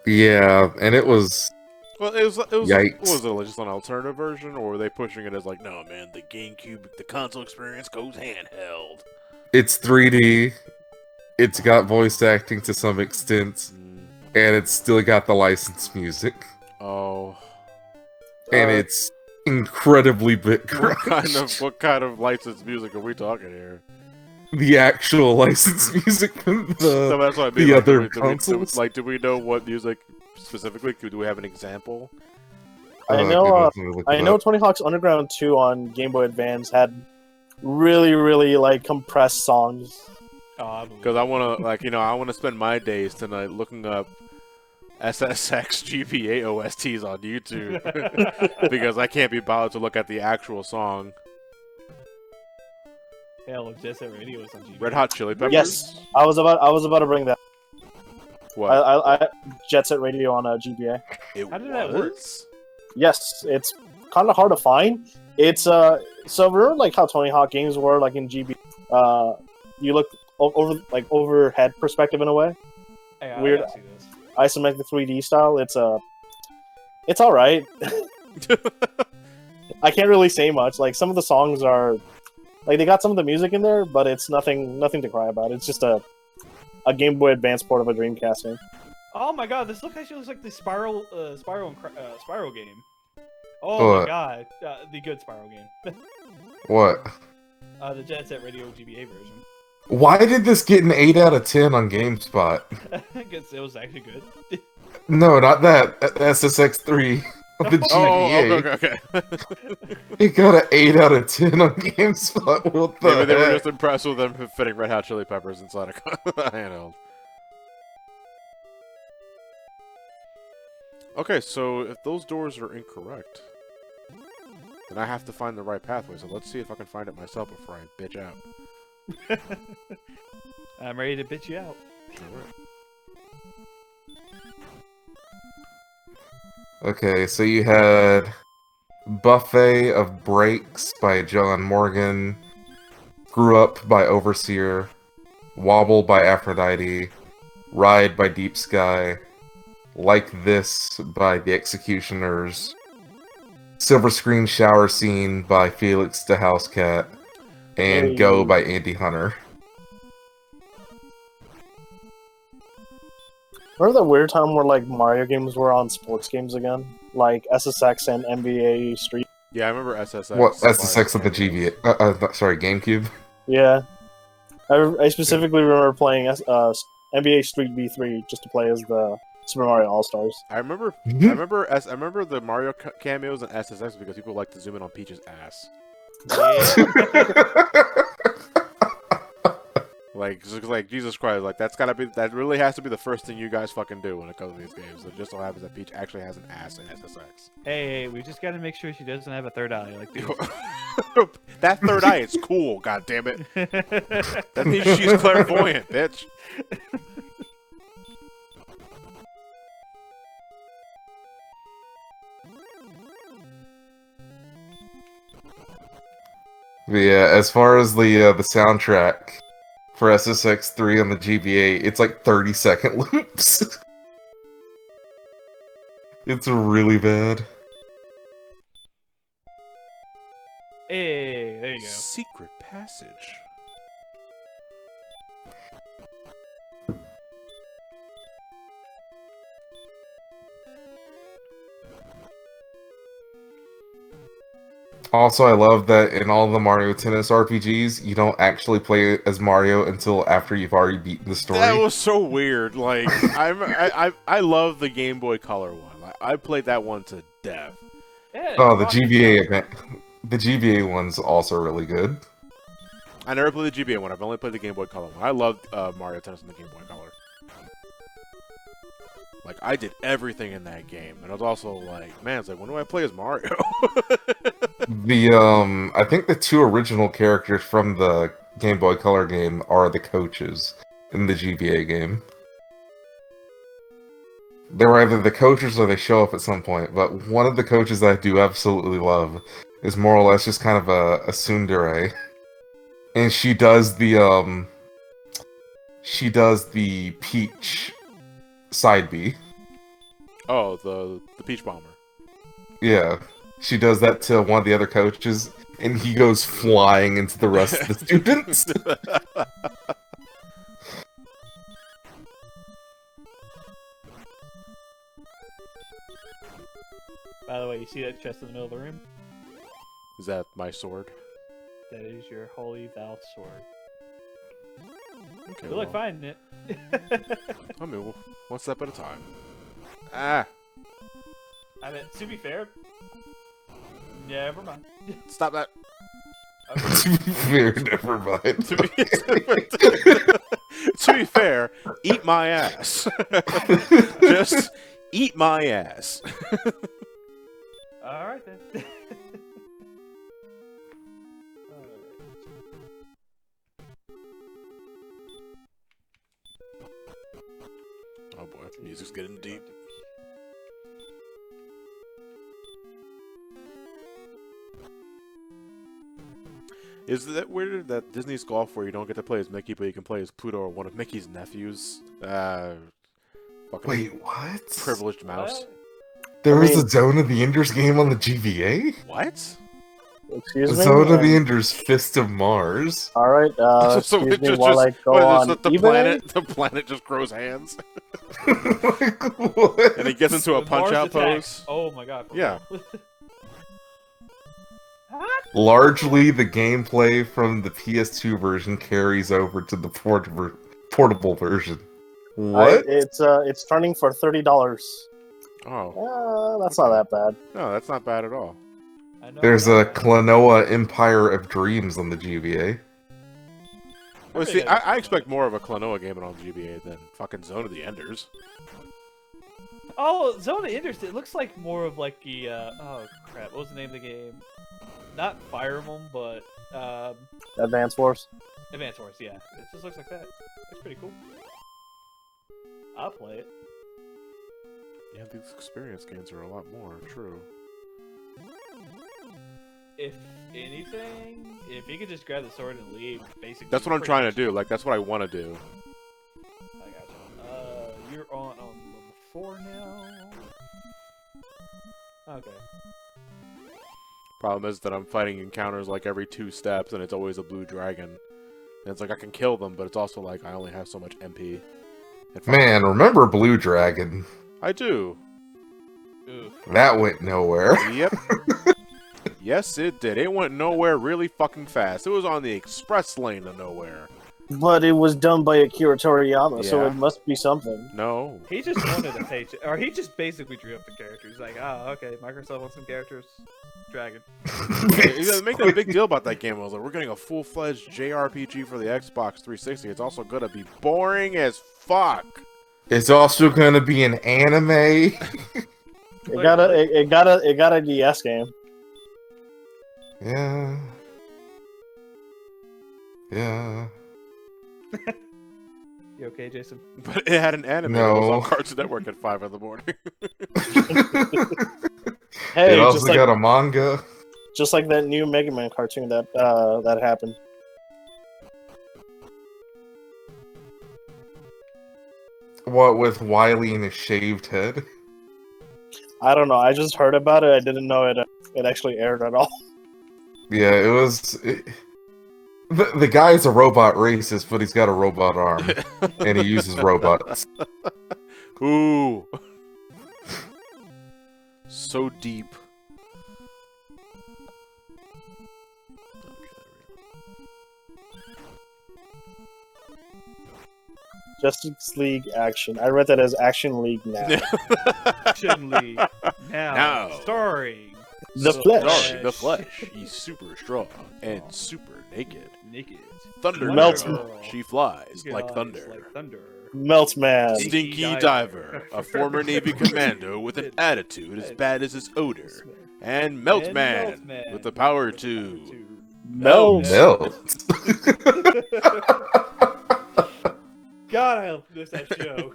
Yeah, and it was Well, it was Yikes. what was it, like just an alternative version, or were they pushing it as like, no man, the GameCube, the console experience goes handheld? it's 3D. It's got voice acting to some extent, and it's still got the licensed music, Oh, and Uh, it's incredibly bit what crushed. what kind of licensed music are we talking here? The actual licensed music from So the that's what I mean. the like, other do consoles? do we know what music specifically? Do we have an example? I Oh, know. goodness, let me look I it know up. Tony Hawk's Underground 2 on Game Boy Advance had really, really like compressed songs. Oh, I believe Because it. I want to, like, I want to spend my days tonight looking up SSX GPA OSTs on YouTube because I can't be bothered to look at the actual song. Hell, Jet Set Radio is on GBA. Red Hot Chili Peppers. Yes, I was about to bring that. What? I Jet Set Radio on GBA. It How did that work? was? Yes, it's kind of hard to find. It's so remember like how Tony Hawk games were like in GB. You look over like overhead perspective in a way, Hey, I Weird. gotta see this. isometric 3D style. It's all right. I can't really say much. Like some of the songs are, like they got some of the music in there, but it's nothing to cry about. It's just a Game Boy Advance port of a Dreamcast game. Oh my god, this actually looks like the Spyro game. Oh my What? god, the good Spyro game. What? The Jet Set Radio GBA version. Why did this get an 8 out of 10 on GameSpot? Because it was actually good. No, not that. SSX3 of the GBA. Oh, okay. It got an 8 out of 10 on GameSpot. What the Maybe they were heck? just impressed with them fitting Red Hot Chili Peppers inside a handheld. Okay, so if those doors are incorrect, then I have to find the right pathway. So let's see if I can find it myself before I bitch out. I'm ready to bitch you out. Alright. Okay, so you had Buffet of Breaks by John Morgan, Grew Up by Overseer, Wobble by Aphrodite, Ride by Deep Sky, Like This by The Executioners, Silver Screen Shower Scene by Felix the House Cat, and Hey. Go by Andy Hunter. Remember that weird time where like Mario games were on sports games again, like SSX and NBA Street? Yeah, I remember SSX. What SSX of the cameos. GBA? Sorry, GameCube. Yeah, I specifically remember playing NBA Street V3 just to play as the Super Mario All Stars. I remember the Mario cameos in SSX because people like to zoom in on Peach's ass. Like Jesus Christ, like that really has to be the first thing you guys fucking do when it comes to these games. It just so happens that Peach actually has an ass in SSX. Hey, we just gotta make sure she doesn't have a third eye like this. That third eye is cool, god damn it. That means she's clairvoyant, bitch. Yeah, as far as the soundtrack for SSX 3 on the GBA, it's like 30-second loops. It's really bad. Hey, there you go. Secret passage. Also, I love that in all the Mario Tennis RPGs, you don't actually play as Mario until after you've already beaten the story. That was so weird. Like I love the Game Boy Color one. Like, I played that one to death. Yeah, Oh, the rock- GBA event. The GBA one's also really good. I never played the GBA one. I've only played the Game Boy Color one. I loved Mario Tennis on the Game Boy Color. Like, I did everything in that game. And I was also like, man, it's like, when do I play as Mario? I think the two original characters from the Game Boy Color game are the coaches in the GBA game. They're either the coaches or they show up at some point, but one of the coaches that I do absolutely love is more or less just kind of a tsundere. And she does the Peach side B. Oh, the Peach Bomber. Yeah. She does that to one of the other coaches, and he goes flying into the rest of the students. By the way, you see that chest in the middle of the room? Is that my sword? That is your Holy Thou sword. Okay, You look well, fine in it. I mean, one step at a time. Ah, I mean, to be fair, never mind. stop that. To be fair, never mind. To be fair, eat my ass. Just eat my ass. All right then. Oh boy, music's getting deep. Is that weird that Disney's Golf where you don't get to play as Mickey, but you can play as Pluto or one of Mickey's nephews? Fucking Wait, what? privileged mouse. What? There I was mean- a Zone of the Enders game on the GBA? What? Excuse me. Zone of the Enders Fist of Mars? All right. So Excuse it me while I go what is on this, the eBay. planet just grows hands, Like, what? and he gets into a The punch Mars out attack. pose. Oh my god. for Yeah. real. Largely, the gameplay from the PS2 version carries over to the portable version. What? It's turning for $30. Oh, That's not that bad. no, that's not bad at all. I know There's that. a Klonoa Empire of Dreams on the GBA. Well, Okay, see, then. I expect more of a Klonoa game on GBA than fucking Zone of the Enders. Oh, Zone of Enders. It looks like more of like the. Oh crap! What was the name of the game? Not Fire Emblem, but Advance Wars. Advance Wars. Yeah, it just looks like that. It's pretty cool. I'll play it. Yeah, these experience games are a lot more true. If anything, if you could just grab the sword and leave, basically. That's what I'm pretty trying to much- do. Like, that's what I want to do. I got you. You're on level 4 now. Okay. Problem is that I'm fighting encounters like every 2 steps, and it's always a blue dragon. And it's like I can kill them, but it's also like I only have so much MP. Man, remember Blue Dragon? I do. Oof. That went nowhere. Yep. Yes, it did. It went nowhere really fucking fast. It was on the express lane to nowhere. But it was done by Akira Toriyama, so Yeah. it must be something. No. He just wanted a page, or he just basically drew up the characters. Like, oh, okay, Microsoft wants some characters. Dragon. They're making a big deal about that game. I was like, we're getting a full-fledged JRPG for the Xbox 360. It's also gonna be boring as fuck. It's also gonna be an anime. It got a DS game. Yeah. Yeah. You okay, Jason? But it had an anime that was on Cartoon Network at 5 in the morning. Hey, it also just like, got a manga. just like that new Mega Man cartoon that happened. What with Wily and his shaved head? I don't know. I just heard about it. I didn't know it actually aired at all. Yeah, it was. The guy's a robot racist, but he's got a robot arm, and he uses robots. Ooh. So deep. Justice League Action. I read that as Action League now. Action League. Now, Now. starring The So- Flash. Sorry, the Flesh. He's super strong and super naked. Naked. Thunder Melts- Girl. She flies like Guys thunder. Like thunder. Meltman. Stinky Diver, a former Navy commando with an attitude as bad as his odor. And Meltman, Meltman. with the power to... Melt. Melt. God, I miss that show.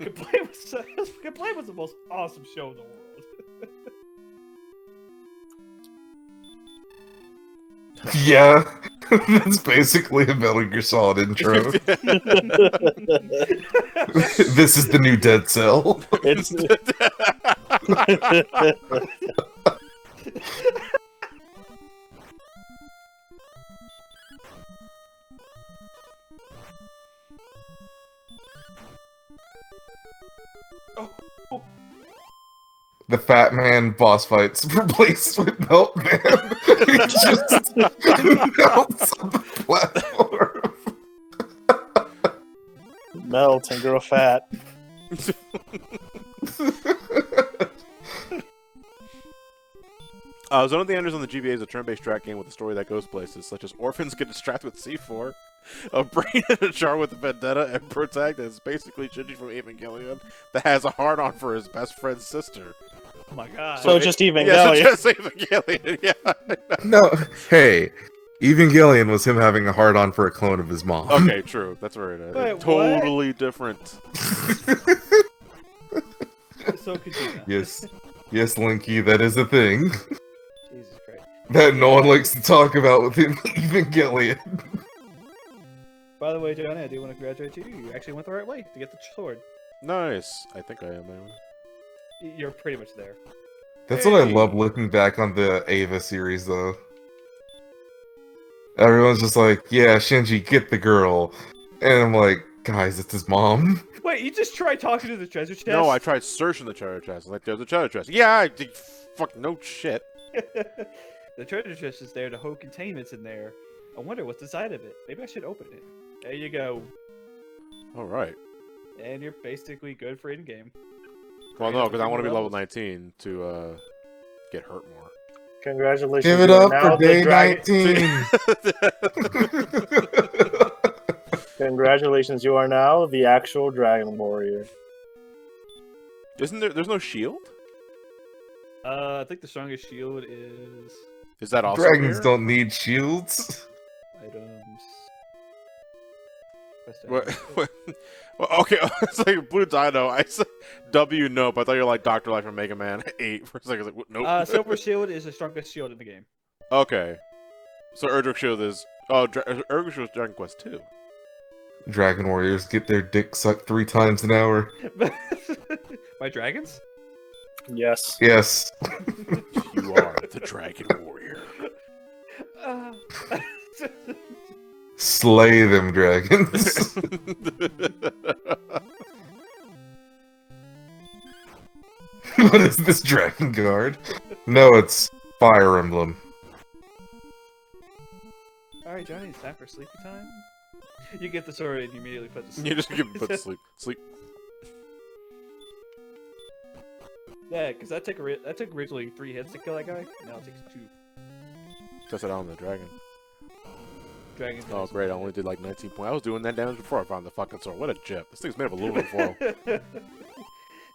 Complain was the most awesome show in the world. Yeah, that's basically a Metal Gear Solid intro. This is the new Dead Cell. It's The Fat Man boss fights replaced with Meltman. He just melts on the platform. melt and grow fat. So one of the enders on the GBA is a turn-based strat game with a story that goes places, such as orphans get distracted with C4, a brain and a jar with a vendetta, and protagonist, basically Shinji from Evangelion, that has a hard-on for his best friend's sister. Oh my god. So just Yeah, so Evangelion. just Evangelion, yeah. No, hey, Evangelion was him having a hard-on for a clone of his mom. Okay, true. That's right. Wait, what? Totally different. So Kojima. Yes, Linky, that is a thing Jesus Christ. that no one likes to talk about within Evangelion. By the way, Johnny, I do want to congratulate you. You actually went the right way to get the sword. Nice. I think I am. You're pretty much there. That's what I Hey. love looking back on the Ava series, though. Everyone's just like, yeah, Shinji, get the girl. And I'm like, guys, it's his mom. Wait, you just tried talking to the treasure chest? No, I tried searching the treasure chest. I was like, there's a treasure chest. Yeah, I did. Fuck, no shit. The treasure chest is there to hold containments in there. I wonder what's inside of it. Maybe I should open it. There you go. Alright. And you're basically good for in-game. Well, no, because I want to be level Levels. 19 to get hurt more. Congratulations. Give it you are up now for the day dragon- 19. Congratulations, you are now the actual Dragon Warrior. Isn't there's no shield? I think the strongest shield is Is that also Dragons here? don't need shields. items. Quest What, items. what, well, okay, it's like Blue Dino. I said W nope. I thought you were like Dr. Light from Mega Man 8 for a second. I was like, what? Nope. Silver shield is the strongest shield in the game. Okay. So Erdrick Shield is... Oh, Erdrick Shield is Dragon Quest 2. Dragon Warriors get their dick sucked 3 times an hour. By dragons? Yes. Yes. You are the Dragon Warrior. Uh, Slay them dragons. What is this Dragon Guard? No, it's Fire Emblem. Alright, Johnny, it's time for sleepy time. You get the sword and you immediately put to sleep. You just give put to sleep. Sleep. Yeah, because that took originally 3 hits to kill that guy. Now it takes 2. Test it out on the dragon. Dragon. Oh great, I only did like 19 points. I was doing that damage before I found the fucking sword. What a jip. This thing's made of aluminum foil.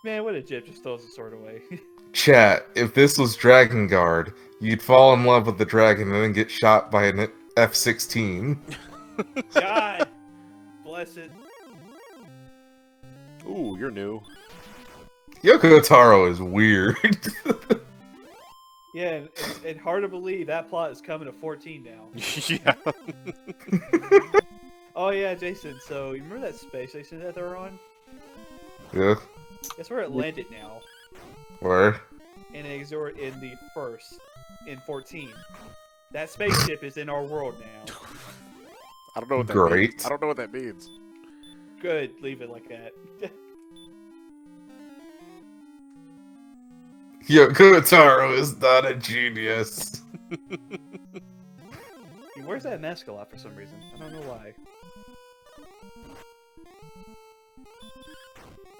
Man, what a jip, just throws the sword away. Chat, if this was Dragon Guard, you'd fall in love with the dragon and then get shot by an F-16. God bless it. Ooh, you're new. Yoko Taro is weird. Yeah, and it's hard to believe that plot is coming to 14 now. Yeah. Oh yeah, Jason, so you remember that space station that they were on? Yeah, Guess where it landed now? where? In Exort in the first, in 14. That spaceship is in our world now. I don't know what that Great. means. I don't know what that means. Good, leave it like that. Yoko Taro is not a genius. He wears that mask a lot for some reason. I don't know why.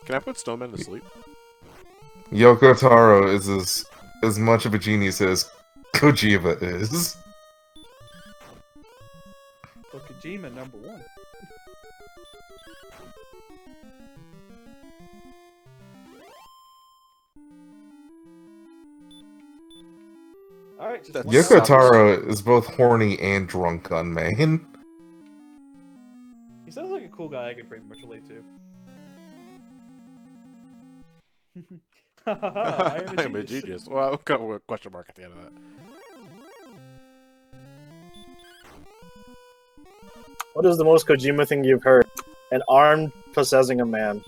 Can I put Snowman to sleep? Yoko Taro is as much of a genius as Kojima is. Well, Kojima #1. Alright, just That's- one Yoko more. Taro is both horny and drunk on main. He sounds like a cool guy I can pretty much relate to. I I'm a genius. Well, I'll go with a question mark at the end of that. What is the most Kojima thing you've heard? An arm possessing a man.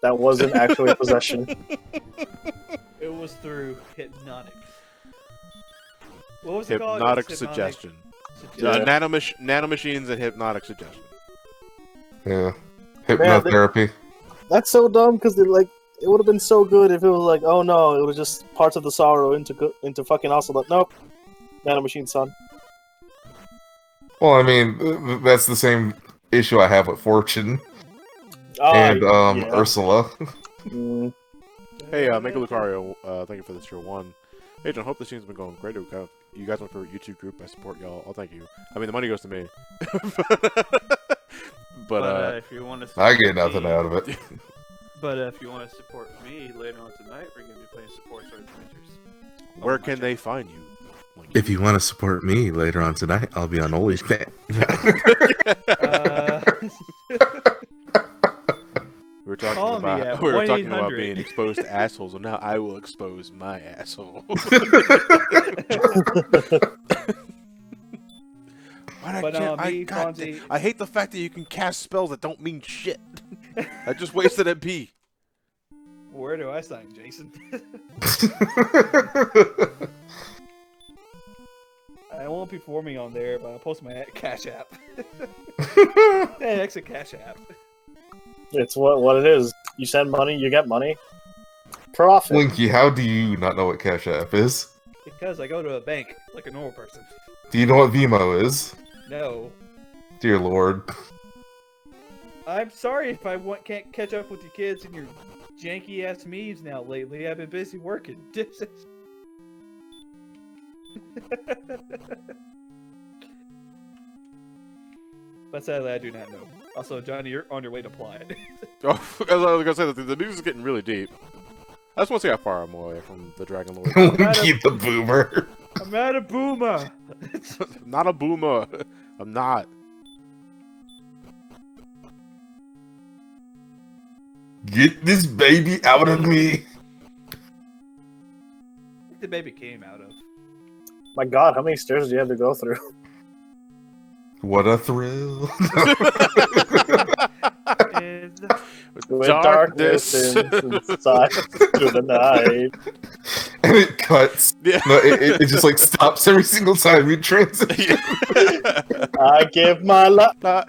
That wasn't actually possession. It was through hypnotic. What was it called? Hypnotic It was suggestion. Yeah. Nanomachines and hypnotic suggestion. Yeah. Hypnotherapy. That's so dumb because it would have been so good if it was like, oh no, it was just parts of the sorrow into fucking Ocelot. Nope. Nanomachine, son. Well, I mean, that's the same issue I have with Fortune and Yeah. Ursula. Mm, Hey, Mega Lucario, thank you for the tier 1. Hey, John, hope this stream's been going great. You guys went for a YouTube group. I support y'all. Oh, thank you. I mean, the money goes to me. but if you want to, I get nothing out of it. But if you want to support me later on tonight, we're gonna be playing Support Sword Adventures. where my can they channel. find you? If you want to support me later on tonight, I'll be on OnlyFans. We were talking Call me at about talking about 1-800. being exposed to assholes, and now I will expose my asshole. Why But, can't me, Fonzie- I hate the fact that you can cast spells that don't mean shit. I just wasted MP. Where do I sign, Jason? I won't be forming on there, but I'll post my Cash App. Hey, exit Cash App. it's what it is. You send money, you get money. Profit. Winky, how do you not know what Cash App is? Because I go to a bank like a normal person. Do you know what Vimo is? No. Dear Lord. I'm sorry if I can't catch up with you kids and your janky ass memes now lately. I've been busy working. But sadly, I do not know. Also, Johnny, you're on your way to apply it. Oh, as I was gonna say, the news is getting really deep. I just want to see how far I'm away from the Dragon Lord. Winky the Boomer. I'm not a boomer. I'm not a boomer. I'm not. Get this baby out of me. The baby came out of. My god, how many stairs do you have to go through? What a thrill. And With Darkness. darkness inside through the night. and it cuts. Yeah. No, it just like stops every single time you transition. I give my life. Not,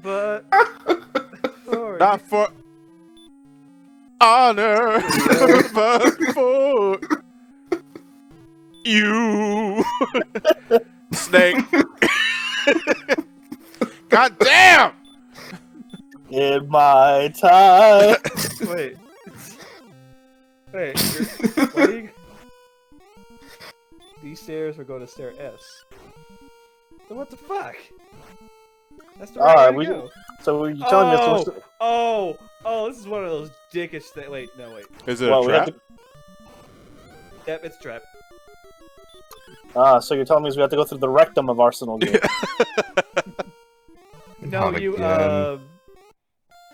But not for honor, but for you, Snake. God damn! In my time. wait, what are you... These stairs are going to stair S. So what the fuck? That's the right way to go. So you're telling me it's supposed to... Oh, this is one of those dickish things. Wait. Is it Well, a we have trap? Yep, it's a trap. So you're telling me we have to go through the rectum of Arsenal Gate. No, Not you again.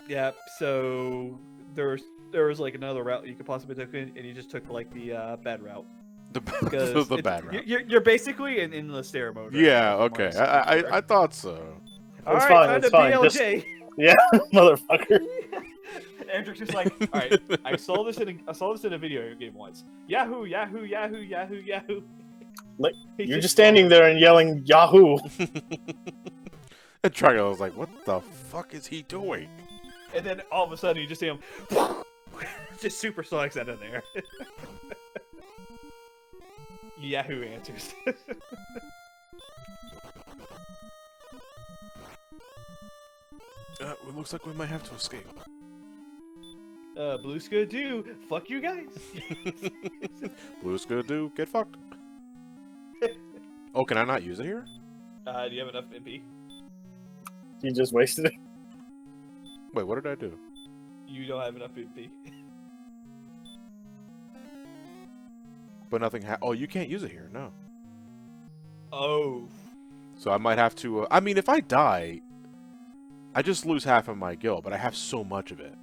yeah, so there was like another route you could possibly take in, and you just took like the bad route. Because The bad route. You're basically in the stair mode. Right Yeah, now, from okay. what I'm I thought so. All It's right, fine, time it's to fine. BLJ. Yeah, motherfucker. Andrew's just like, all right. I saw this in a video game once. Yahoo, Yahoo, Yahoo, Yahoo, Yahoo. Like, He's You're just standing there and yelling Yahoo. And Triangle was like, what the fuck is he doing? And then all of a sudden you just see him just supersonics out of there. Yahoo answers. It looks like we might have to escape. Blue Skidoo, fuck you guys. Blue's gonna do get fucked. Oh, can I not use it here? Do you have enough MP? You just wasted it. Wait, what did I do? You don't have enough MP. But nothing oh, you can't use it here, no. Oh. So I might have to, I mean, if I die, I just lose half of my gil, but I have so much of it.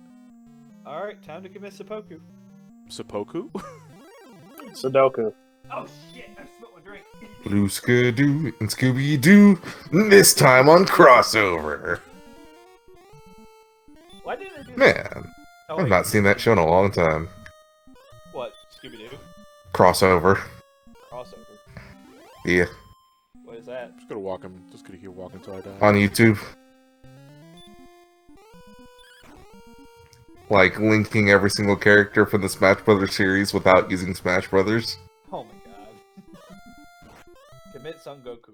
Alright, time to commit seppuku. Seppuku? Sudoku. Oh shit, I spilled my drink. Blue Skidoo and Scooby Doo. This time on crossover. Why didn't I do that? Man, Oh, I've wait, not seen that show in a long time. What? Scooby-Doo? Crossover. Crossover. Yeah, What is that? Just gonna keep walking until I die. on YouTube. Like linking every single character from the Smash Brothers series without using Smash Brothers. Oh my god. Commit Son Goku.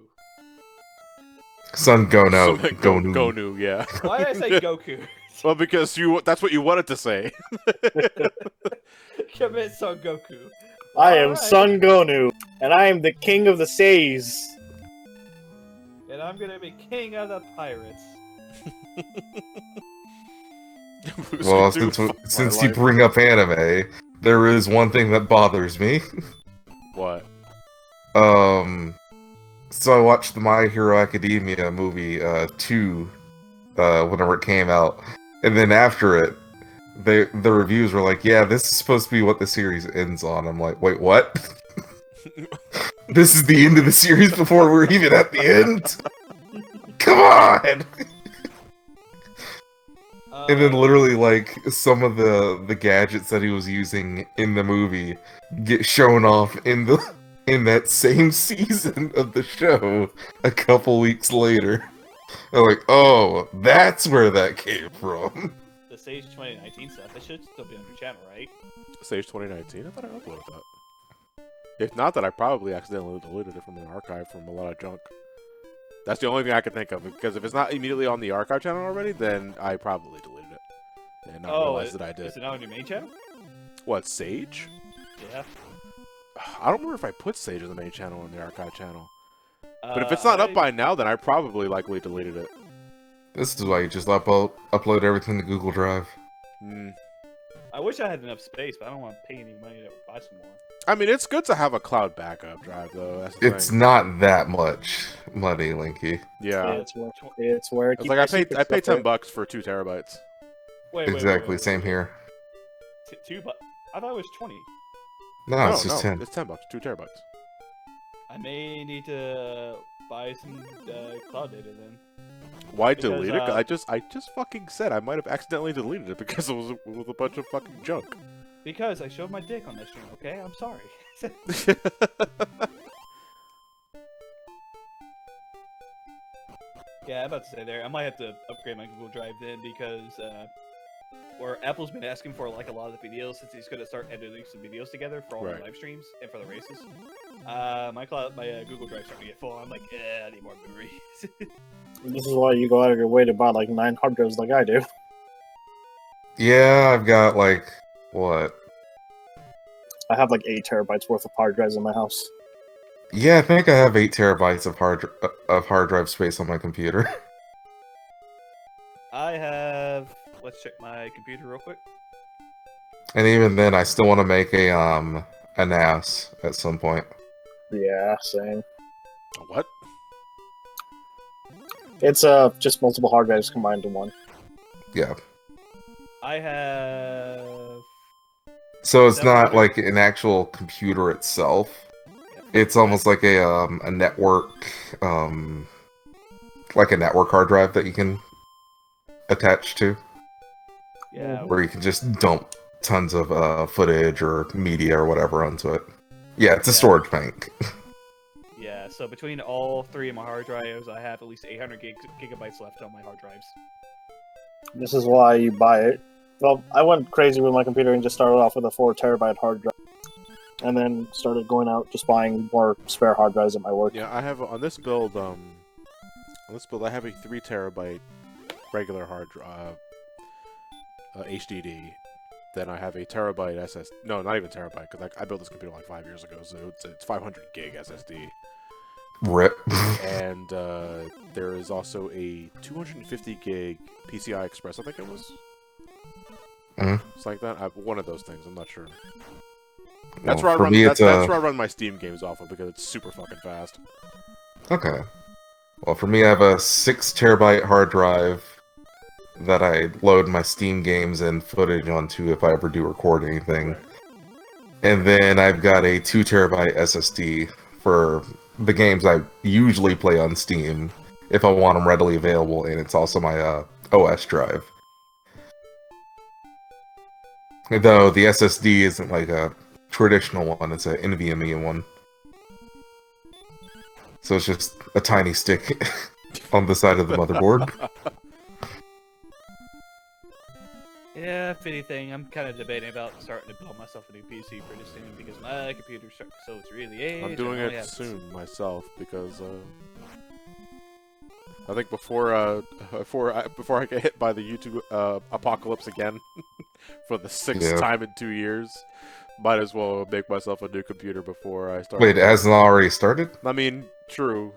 Son Gono. Go, Gonu. Gonu, yeah. Why did I say Goku? Well, because that's what you wanted to say. Commit Son Goku. I am Alright. Sun Gonu, and I am the king of the seas. And I'm gonna be king of the pirates. Well, Dude, fuck my since you life. bring up anime, there is one thing that bothers me. What? So I watched the My Hero Academia movie 2 whenever it came out, and then after it, the reviews were like, "Yeah, this is supposed to be what the series ends on." I'm like, "Wait, what? This is the end of the series before we're even at the end? Come on!" And then literally, like, some of the gadgets that he was using in the movie get shown off in that same season of the show a couple weeks later. I'm like, oh, that's where that came from. The Sage 2019 stuff, it should still be on your channel, right? Sage 2019? I thought I uploaded that. If not, that I probably accidentally deleted it from an archive from a lot of junk. That's the only thing I can think of, because if it's not immediately on the archive channel already, then I probably deleted it. And not realize that I did. Is it not on your main channel? What, Sage? Yeah. I don't remember if I put Sage on the main channel or on the archive channel. But if it's not up by now, then I probably likely deleted it. This is why you just upload everything to Google Drive. Hmm. I wish I had enough space, but I don't want to pay any money to buy some more. I mean, it's good to have a cloud backup drive, though. That's the It's thing. not that much money, Linky. Yeah. It's where It's like I paid $10 for 2 terabytes. Wait, Exactly, same here. Two, but I thought it was 20. No, it's just 10. It's $10, 2 terabytes. I may need to buy some cloud data then. Why Because, delete it? 'Cause I just fucking said I might have accidentally deleted it because it was a bunch of fucking junk. Because I showed my dick on this stream, okay? I'm sorry. Yeah, I'm about to say there. I might have to upgrade my Google Drive then because, or Apple's been asking for like a lot of the videos since he's gonna start editing some videos together for all the Right. live streams and for the races. My Google Drive's starting to get full. I'm like, I need more memory. This is why you go out of your way to buy like 9 hard drives like I do. Yeah, I've got like what? I have like 8 terabytes worth of hard drives in my house. Yeah, I think I have 8 terabytes of hard drive space on my computer. I have. Let's check my computer real quick. And even then, I still want to make a NAS at some point. Yeah, same. What? It's just multiple hard drives combined in one. Yeah. I have. So it's not 700. like an actual computer itself. It's almost like a network, like a network hard drive that you can attach to, Yeah, where you can just dump tons of footage or media or whatever onto it. Yeah, it's a Yeah. storage bank. yeah. So between all 3 of my hard drives, I have at least 800 gigabytes left on my hard drives. This is why you buy it. Well, I went crazy with my computer and just started off with a 4 terabyte hard drive. And then started going out just buying more spare hard drives at my work. Yeah, I have on this build. I have a 3 terabyte regular hard drive, HDD. Then I have a terabyte SS. No, not even terabyte, because I built this computer like 5 years ago, so it's 500 gig SSD. Rip. And there is also a 250 gig PCI Express. I think it was. Mhm. It's like that. One of those things. I'm not sure. Well, That's where I for run. me, That's it's where I run my Steam games off of because it's super fucking fast. Okay. Well, for me, I have a 6 terabyte hard drive that I load my Steam games and footage onto if I ever do record anything. Right. And then I've got a 2 terabyte SSD for the games I usually play on Steam if I want them readily available, and it's also my OS drive. Though the SSD isn't like a traditional one, it's an NVMe one. So it's just a tiny stick on the side of the motherboard. Yeah, if anything, I'm kind of debating about starting to build myself a new PC pretty soon because my computer's starting so it's really aged. I'm doing and I only it have- soon myself because I think before I get hit by the YouTube apocalypse again for the 6th Yeah. time in 2 years, might as well make myself a new computer before I start. Wait, it hasn't already started? I mean, true.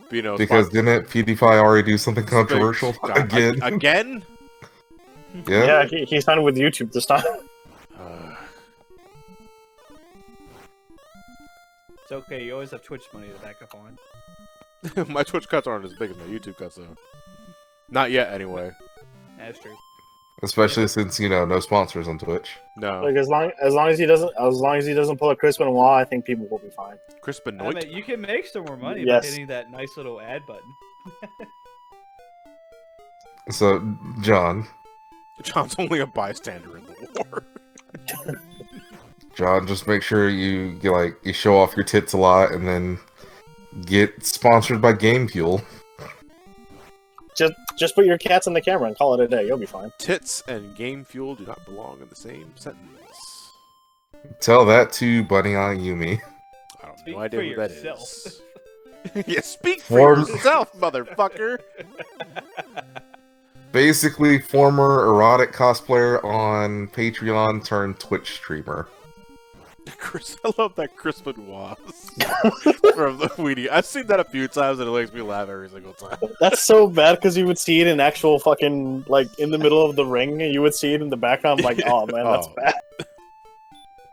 But, you know, Because didn't PewDiePie already do something controversial God, again? again? Yeah. Yeah, he signed with YouTube this time. It's okay. You always have Twitch money to back up on. My Twitch cuts aren't as big as my YouTube cuts, though. Not yet, anyway. That's true. Especially since, no sponsors on Twitch. No. Like as long as he doesn't pull a Chris Benoit, I think people will be fine. Chris I Benoit? mean, you can make some more money Yes. by hitting that nice little ad button. So, John, John's only a bystander in the war. John, just make sure you show off your tits a lot and then get sponsored by Game Fuel. Just put your cats in the camera and call it a day. You'll be fine. Tits and game fuel do not belong in the same sentence. Tell that to Bunny Ayumi. I don't Speak no idea for who that yourself. is. Yeah, speak for Form- yourself, motherfucker. Basically, former erotic cosplayer on Patreon turned Twitch streamer. Chris, I love that Chris Benoit from the Weenie. I've seen that a few times and it makes me laugh every single time. That's so bad because you would see it in actual fucking in the middle of the ring, and you would see it in the background. Like, oh man, that's Oh. bad.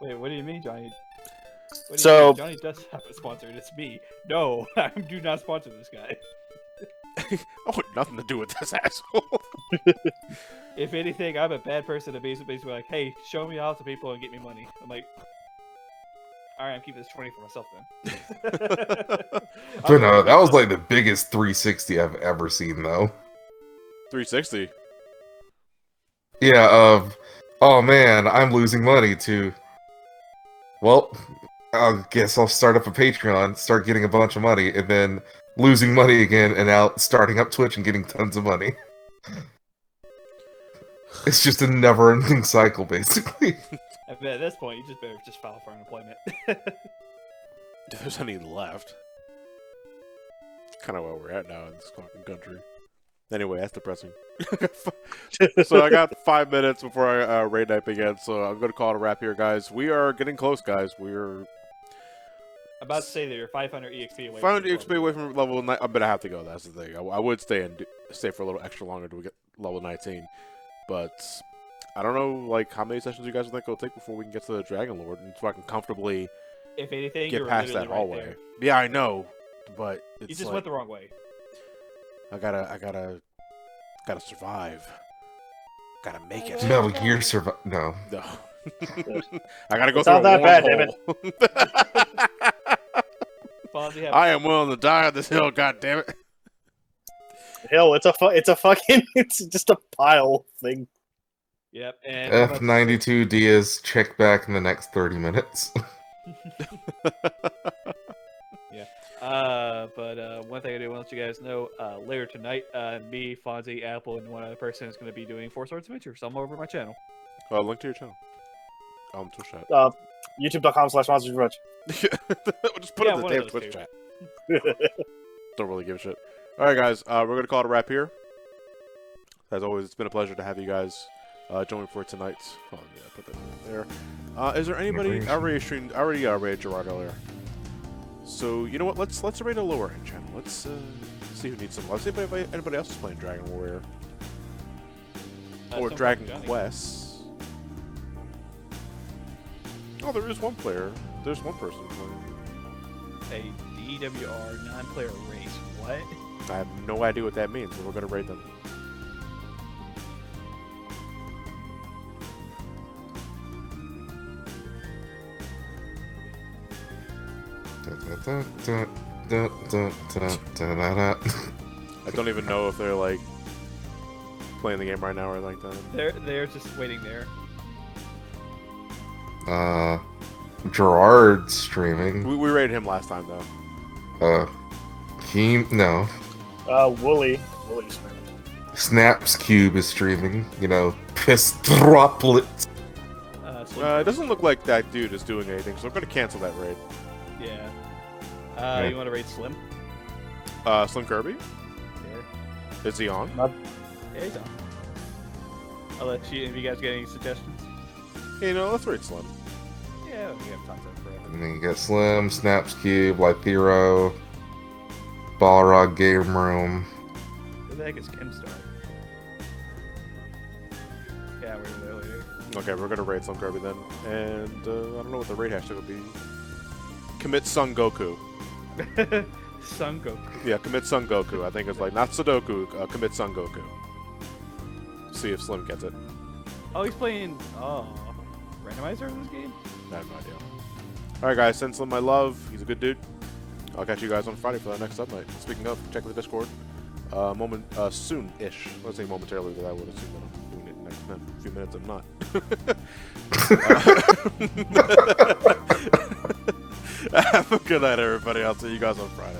Wait, what do you mean, Johnny? What do you So- mean? Johnny does have a sponsor, and it's me. No, I do not sponsor this guy. I want nothing to do with this asshole. If anything, I'm a bad person to basically like, hey, show me off to people and get me money. I'm like, Alright, I'm keeping this 20 for myself then. But no, that was like the biggest 360 I've ever seen, though. 360. Yeah, oh man, I'm losing money to. Well, I guess I'll start up a Patreon, start getting a bunch of money, and then losing money again, and now starting up Twitch and getting tons of money. It's just a never-ending cycle, basically. I bet at this point, you just better just file for unemployment. If there's any left. Kind of where we're at now in this fucking country. Anyway, that's depressing. So I got 5 minutes before I raid night begins, so I'm going to call it a wrap here, guys. We are getting close, guys. We're About to say that you're 500 EXP away. 500 XP away from level 9. I'm going to have to go, that's the thing. I would stay for a little extra longer to get level 19. But I don't know, like, how many sessions you guys think it'll take before we can get to the Dragon Lord, and so I can comfortably If anything, get you're past that literally right hallway. there. Yeah, I know, but it's You just like, went the wrong way. I gotta survive. Gotta make it. Metal Gear Survive. No. No. I gotta go It's through not that a bad, wormhole. Fonzie, have I am willing to die on this hill. God damn it! Hill, it's a fucking, it's just a pile thing. Yep, and I'm about to F92 Diaz, check back in the next 30 minutes. But one thing I do want to let you guys know, later tonight, me, Fonzie, Apple, and one other person is going to be doing Four Swords Adventure, so I'm over my channel. Link to your channel. Twitch chat. YouTube.com/monstersrevenge. Just put it in the one damn of those Twitch two. chat. Don't really give a shit. Alright, guys, we're going to call it a wrap here. As always, it's been a pleasure to have you guys join me for tonight. Oh, yeah, put that there. Is there anybody? I already raided Gerard earlier. So, you know what? Let's raid a lower end channel. Let's see who needs some love. See if anybody else is playing Dragon Warrior. Or Some Dragon Johnny. Quest. Oh, there is one player. There's one person playing. A DWR non-player race. What? I have no idea what that means, but we're going to raid them. I don't even know if they're, like, playing the game right now or like that. They're just waiting there. Gerard's streaming. We raided him last time, though. No. Wooly's Snaps Cube is streaming. You know, piss droplets. It doesn't look like that dude is doing anything, so I'm going to cancel that raid. Yeah. Yeah. You want to raid Slim? Slim Kirby? Yeah. Is he on? Yeah, he's on. I'll let you. If you guys get any suggestions? Hey, you know, let's raid Slim. Yeah, we have tons of forever. And then you got Slim, Snaps Cube, Lythero, Balrog Game Room. Who the heck is Kimstar? Yeah, we're there later. Okay, we're going to raid Slim Kirby then. And I don't know what the raid hashtag will be. Commit Son Goku. Son Goku. Yeah, commit Son Goku. I think it's like, not Sudoku, commit Son Goku. See if Slim gets it. Oh, he's playing. Oh, randomizer in this game? I have no idea. Alright, guys, send Slim my love. He's a good dude. I'll catch you guys on Friday for that next sub night. Speaking of, check the Discord. Soon-ish. Let's say momentarily, but I would assume that I'm doing it in the next few minutes. I'm not. Have a good night, everybody. I'll see you guys on Friday.